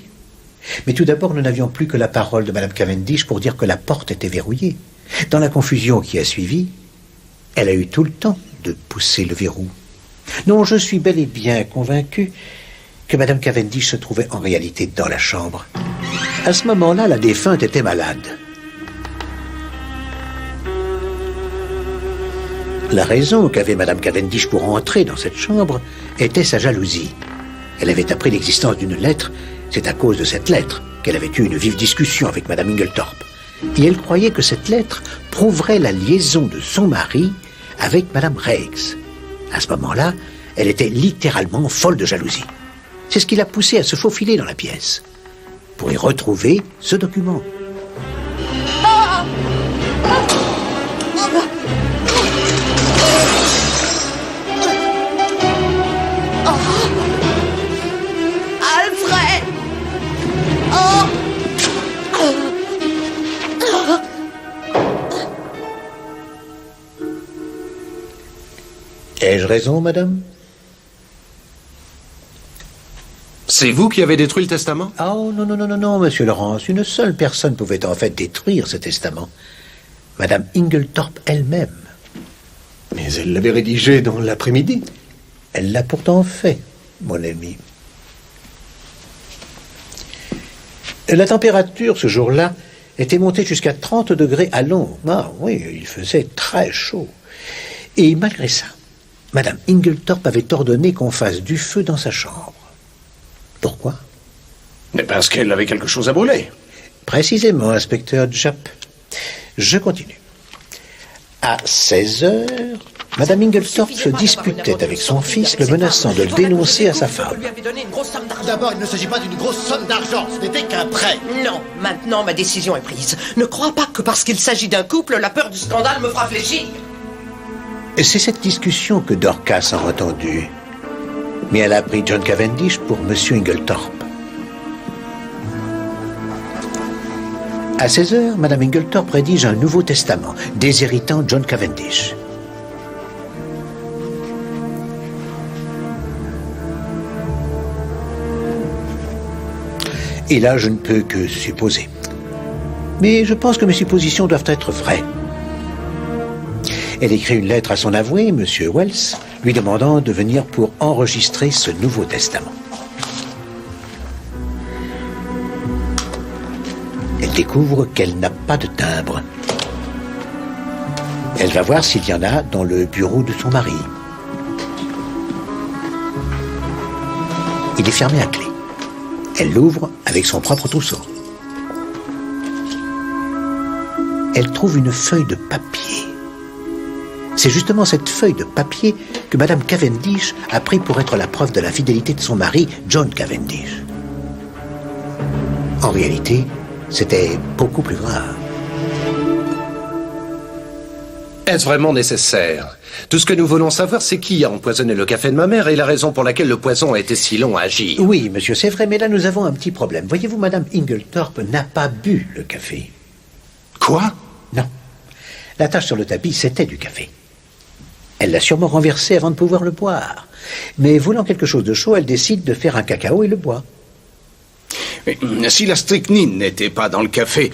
Mais tout d'abord, nous n'avions plus que la parole de Madame Cavendish pour dire que la porte était verrouillée. Dans la confusion qui a suivi, elle a eu tout le temps de pousser le verrou. Non, je suis bel et bien convaincu que Madame Cavendish se trouvait en réalité dans la chambre. À ce moment-là, la défunte était malade. La raison qu'avait Madame Cavendish pour entrer dans cette chambre était sa jalousie. Elle avait appris l'existence d'une lettre. C'est à cause de cette lettre qu'elle avait eu une vive discussion avec Madame Inglethorpe. Et elle croyait que cette lettre prouverait la liaison de son mari avec Madame Raikes. À ce moment-là, elle était littéralement folle de jalousie. C'est ce qui l'a poussée à se faufiler dans la pièce pour y retrouver ce document. Alfred! Ai-je raison, madame? C'est vous qui avez détruit le testament? Oh, non, monsieur Lawrence. Une seule personne pouvait en fait détruire ce testament. Madame Inglethorpe elle-même. Mais elle l'avait rédigé dans l'après-midi. Elle l'a pourtant fait, mon ami. La température, ce jour-là, était montée jusqu'à 30 degrés à Londres. Ah oui, il faisait très chaud. Et malgré ça, Madame Inglethorpe avait ordonné qu'on fasse du feu dans sa chambre. Pourquoi? Mais parce qu'elle avait quelque chose à brûler. Précisément, inspecteur Japp. Je continue. À 16 heures, Madame Inglethorpe se disputait avec son fils, le menaçant de le dénoncer à sa femme. D'abord, il ne s'agit pas d'une grosse somme d'argent, ce n'était qu'un prêt. Non, maintenant ma décision est prise. Ne crois pas que parce qu'il s'agit d'un couple, la peur du scandale me fera fléchir. C'est cette discussion que Dorcas a entendue. Mais elle a pris John Cavendish pour Monsieur Inglethorpe. À 16 heures, Madame Inglethorpe rédige un nouveau testament, déshéritant John Cavendish. Et là, je ne peux que supposer. Mais je pense que mes suppositions doivent être vraies. Elle écrit une lettre à son avoué, Monsieur Wells, lui demandant de venir pour enregistrer ce nouveau testament. Elle découvre qu'elle n'a pas de timbre. Elle va voir s'il y en a dans le bureau de son mari. Il est fermé à clé. Elle l'ouvre avec son propre trousseau. Elle trouve une feuille de papier. C'est justement cette feuille de papier que Madame Cavendish a pris pour être la preuve de la fidélité de son mari, John Cavendish. En réalité, c'était beaucoup plus grave. Est-ce vraiment nécessaire? Tout ce que nous voulons savoir, c'est qui a empoisonné le café de ma mère et la raison pour laquelle le poison a été si long à agir. Oui, monsieur, c'est vrai, mais là nous avons un petit problème. Voyez-vous, Madame Inglethorpe n'a pas bu le café. Quoi? Non. La tache sur le tapis, c'était du café. Elle l'a sûrement renversé avant de pouvoir le boire. Mais voulant quelque chose de chaud, elle décide de faire un cacao et le boit. Mais si la strychnine n'était pas dans le café,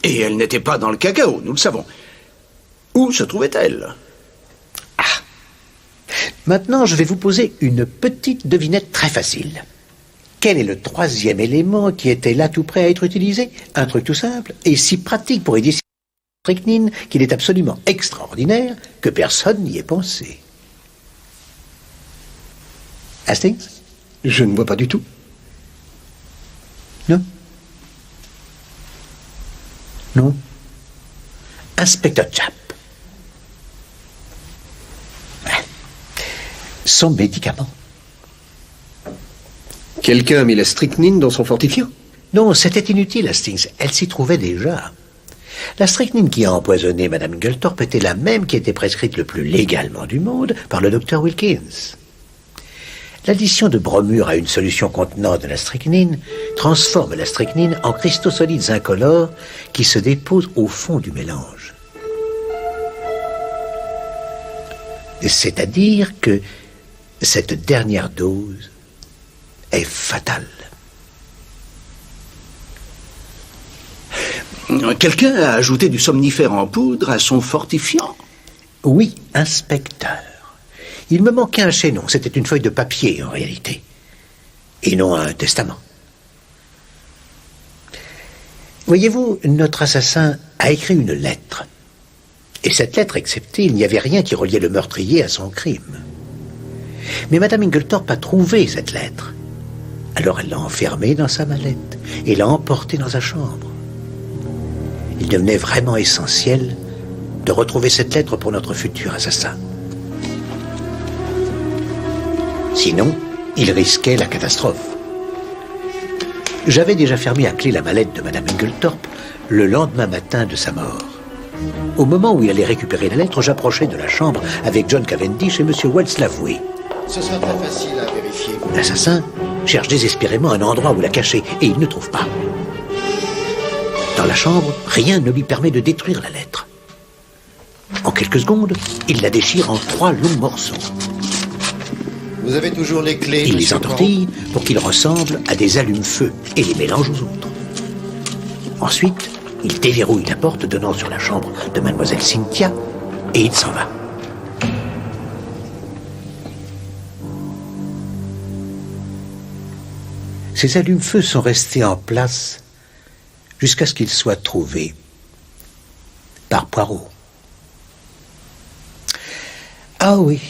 et elle n'était pas dans le cacao, nous le savons, où se trouvait-elle? Maintenant, je vais vous poser une petite devinette très facile. Quel est le troisième élément qui était là tout prêt à être utilisé? Un truc tout simple et si pratique pour édifier la strychnine qu'il est absolument extraordinaire que personne n'y ait pensé. Hastings? Je ne vois pas du tout. Non? Non? Inspecteur Japp. Son médicament. Quelqu'un a mis la strychnine dans son fortifiant? Non, c'était inutile, Hastings. Elle s'y trouvait déjà. La strychnine qui a empoisonné Madame Inglethorpe était la même qui était prescrite le plus légalement du monde par le docteur Wilkins. L'addition de bromure à une solution contenant de la strychnine transforme la strychnine en cristaux solides incolores qui se déposent au fond du mélange. C'est-à-dire que cette dernière dose est fatale. Quelqu'un a ajouté du somnifère en poudre à son fortifiant? Oui, inspecteur. Il me manquait un chaînon. C'était une feuille de papier, en réalité. Et non un testament. Voyez-vous, notre assassin a écrit une lettre. Et cette lettre acceptée, il n'y avait rien qui reliait le meurtrier à son crime. Mais Madame Inglethorpe a trouvé cette lettre. Alors elle l'a enfermée dans sa mallette et l'a emportée dans sa chambre. Il devenait vraiment essentiel de retrouver cette lettre pour notre futur assassin. Sinon, il risquait la catastrophe. J'avais déjà fermé à clé la mallette de Madame Inglethorpe le lendemain matin de sa mort. Au moment où il allait récupérer la lettre, j'approchais de la chambre avec John Cavendish et M. Wells l'avoué. Ce sera très facile à vérifier. L'assassin cherche désespérément un endroit où la cacher et il ne trouve pas. Dans la chambre, rien ne lui permet de détruire la lettre. En quelques secondes, il la déchire en 3 longs morceaux. Vous avez toujours les clés? Il les entortille pour qu'ils ressemblent à des allumes-feu et les mélange aux autres. Ensuite, il déverrouille la porte donnant sur la chambre de Mademoiselle Cynthia et il s'en va. Ces allumes-feu sont restés en place jusqu'à ce qu'ils soient trouvés par Poirot. Ah oui,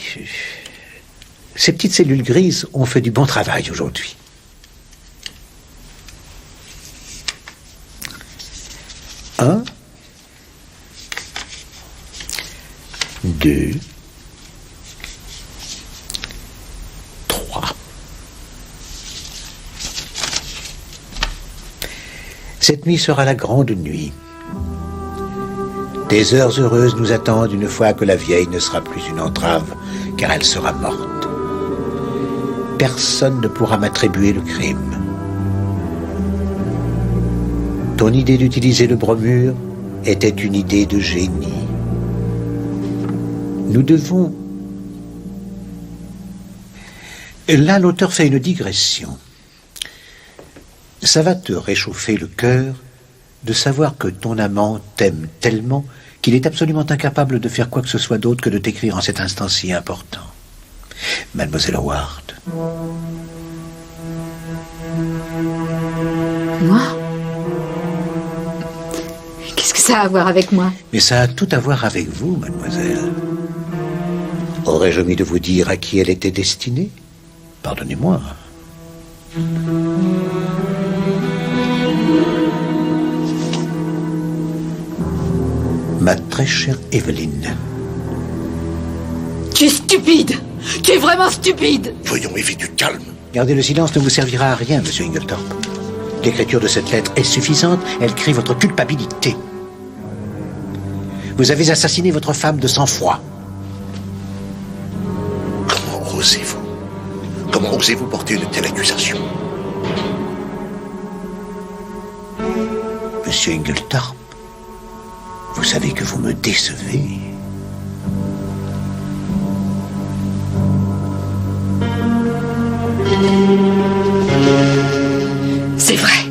ces petites cellules grises ont fait du bon travail aujourd'hui. Un, 2, 3. Cette nuit sera la grande nuit. Des heures heureuses nous attendent une fois que la vieille ne sera plus une entrave, car elle sera morte. Personne ne pourra m'attribuer le crime. Ton idée d'utiliser le bromure était une idée de génie. Nous devons... Là, l'auteur fait une digression. Ça va te réchauffer le cœur de savoir que ton amant t'aime tellement qu'il est absolument incapable de faire quoi que ce soit d'autre que de t'écrire en cet instant si important. Mademoiselle Howard. Moi? Qu'est-ce que ça a à voir avec moi? Mais ça a tout à voir avec vous, mademoiselle. Aurais-je omis de vous dire à qui elle était destinée? Pardonnez-moi. Ma très chère Evelyne. Tu es stupide! Tu es vraiment stupide! Voyons, Evie, du calme. Gardez le silence ne vous servira à rien, monsieur Inglethorpe. L'écriture de cette lettre est suffisante, elle crie votre culpabilité. Vous avez assassiné votre femme de sang-froid. Comment osez-vous? Comment osez-vous porter une telle accusation? Monsieur Inglethorpe, vous savez que vous me décevez. C'est vrai.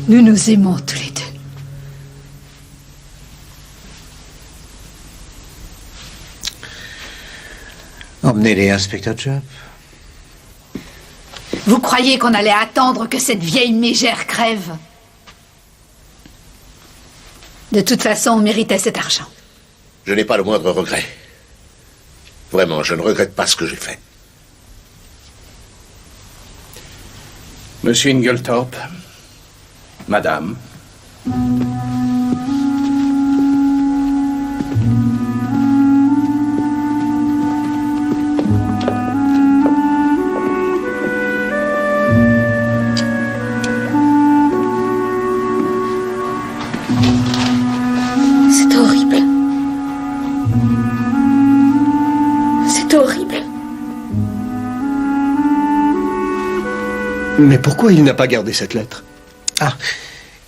Nous nous aimons tous les deux. Emmenez-les, inspecteur Jupp. Vous croyez qu'on allait attendre que cette vieille mégère crève? De toute façon, on méritait cet argent. Je n'ai pas le moindre regret. Vraiment, je ne regrette pas ce que j'ai fait. Monsieur Inglethorpe, Madame. C'est horrible. C'est horrible. Mais pourquoi il n'a pas gardé cette lettre? Ah,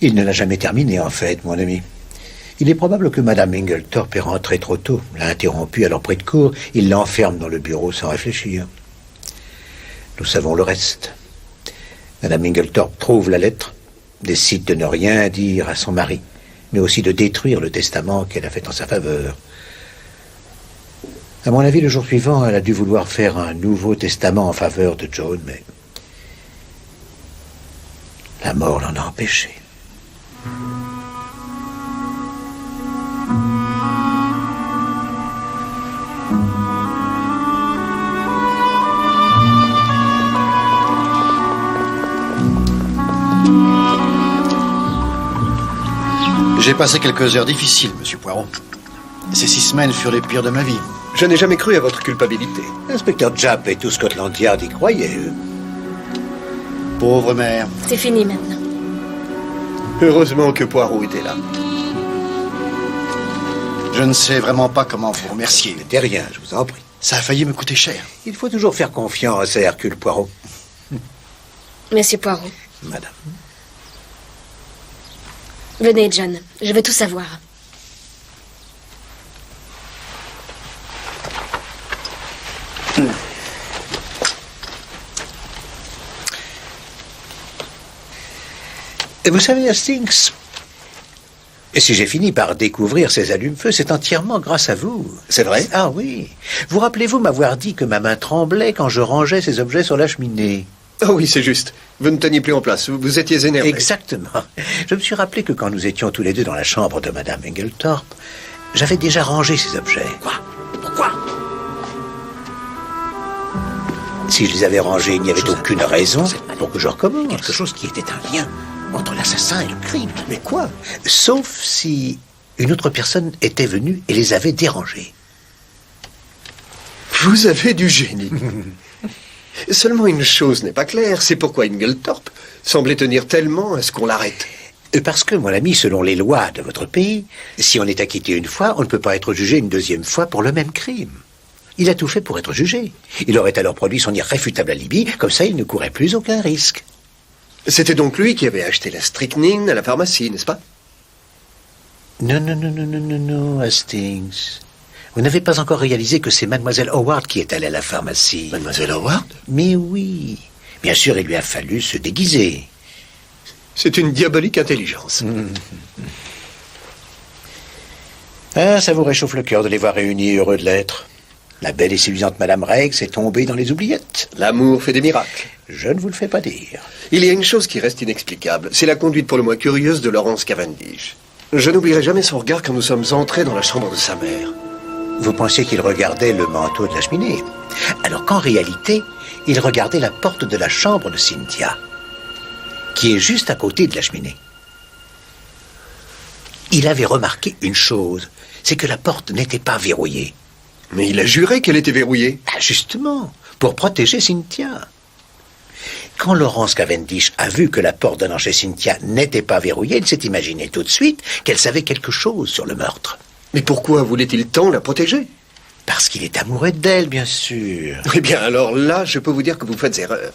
il ne l'a jamais terminée, en fait, mon ami. Il est probable que Madame Inglethorpe est rentrée trop tôt, l'a interrompue à l'entrée de cour, il l'enferme dans le bureau sans réfléchir. Nous savons le reste. Madame Inglethorpe trouve la lettre, décide de ne rien dire à son mari, mais aussi de détruire le testament qu'elle a fait en sa faveur. À mon avis, le jour suivant, elle a dû vouloir faire un nouveau testament en faveur de Joan, mais la mort l'en a empêché. J'ai passé quelques heures difficiles, monsieur Poirot. Ces 6 semaines furent les pires de ma vie. Je n'ai jamais cru à votre culpabilité. L'inspecteur Jupp et tout Scotland Yard y croyaient, eux. Pauvre mère. C'est fini maintenant. Heureusement que Poirot était là. Je ne sais vraiment pas comment vous remercier. De rien, je vous en prie. Ça a failli me coûter cher. Il faut toujours faire confiance à Hercule Poirot. Monsieur Poirot. Madame. Venez, John. Je veux tout savoir. Et vous savez, Hastings, et si j'ai fini par découvrir ces allumes-feu, c'est entièrement grâce à vous. C'est vrai? Ah oui. Vous rappelez-vous m'avoir dit que ma main tremblait quand je rangeais ces objets sur la cheminée? Oh oui, c'est juste. Vous ne teniez plus en place. Vous étiez énervé. Exactement. Je me suis rappelé que quand nous étions tous les deux dans la chambre de Madame Inglethorpe, j'avais déjà rangé ces objets. Quoi? Pourquoi? Si je les avais rangés, il n'y avait aucune raison pour que je recommence. Quelque chose qui était un lien entre l'assassin et le crime. Mais quoi? Sauf si une autre personne était venue et les avait dérangés. Vous avez du génie. Seulement une chose n'est pas claire, c'est pourquoi Inglethorpe semblait tenir tellement à ce qu'on l'arrête. Parce que, mon ami, selon les lois de votre pays, si on est acquitté une fois, on ne peut pas être jugé une deuxième fois pour le même crime. Il a tout fait pour être jugé. Il aurait alors produit son irréfutable alibi, comme ça il ne courait plus aucun risque. C'était donc lui qui avait acheté la strychnine à la pharmacie, n'est-ce pas? Non, Hastings. Vous n'avez pas encore réalisé que c'est Mademoiselle Howard qui est allée à la pharmacie. Mademoiselle Howard? Mais oui. Bien sûr, il lui a fallu se déguiser. C'est une diabolique intelligence. Ah, ça vous réchauffe le cœur de les voir réunis, heureux de l'être. La belle et séduisante Madame Rex est tombée dans les oubliettes. L'amour fait des miracles. Je ne vous le fais pas dire. Il y a une chose qui reste inexplicable. C'est la conduite pour le moins curieuse de Laurence Cavendish. Je n'oublierai jamais son regard quand nous sommes entrés dans la chambre de sa mère. Vous pensiez qu'il regardait le manteau de la cheminée, alors qu'en réalité, il regardait la porte de la chambre de Cynthia, qui est juste à côté de la cheminée. Il avait remarqué une chose, c'est que la porte n'était pas verrouillée. Mais il a juré qu'elle était verrouillée. Ah, justement, pour protéger Cynthia. Quand Laurence Cavendish a vu que la porte donnant chez Cynthia n'était pas verrouillée, il s'est imaginé tout de suite qu'elle savait quelque chose sur le meurtre. Mais pourquoi voulait-il tant la protéger? Parce qu'il est amoureux d'elle, bien sûr. Eh bien, alors là, je peux vous dire que vous faites erreur.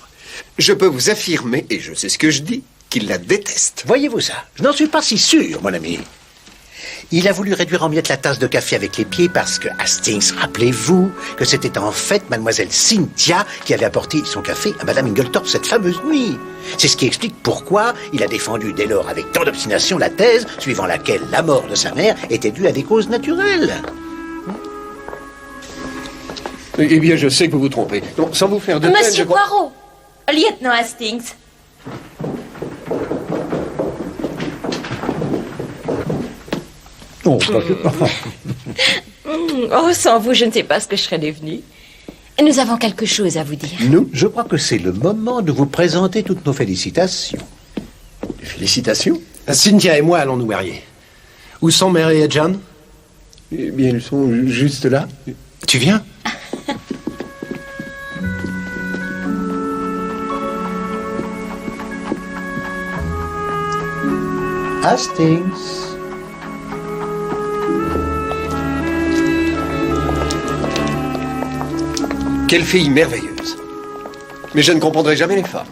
Je peux vous affirmer, et je sais ce que je dis, qu'il la déteste. Voyez-vous ça? Je n'en suis pas si sûr, mon ami. Il a voulu réduire en miettes la tasse de café avec les pieds parce que, Hastings, rappelez-vous que c'était en fait Mademoiselle Cynthia qui avait apporté son café à Madame Inglethorpe cette fameuse nuit. C'est ce qui explique pourquoi il a défendu dès lors avec tant d'obstination la thèse suivant laquelle la mort de sa mère était due à des causes naturelles. Eh bien, je sais que vous vous trompez. Non, sans vous faire de peine, Monsieur je crois... Poirot, lieutenant Hastings. Oh, Oh, sans vous, je ne sais pas ce que je serais devenue. Nous avons quelque chose à vous dire. Nous, je crois que c'est le moment de vous présenter toutes nos félicitations. Félicitations. Cynthia et moi allons nous marier. Où sont Mary et John? Eh bien, ils sont juste là. Tu viens? Hastings. Quelle fille merveilleuse. Mais je ne comprendrai jamais les femmes.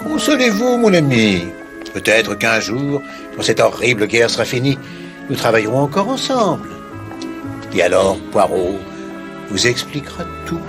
Consolez-vous, mon ami. Peut-être qu'un jour, quand cette horrible guerre sera finie, nous travaillerons encore ensemble. Et alors, Poirot vous expliquera tout.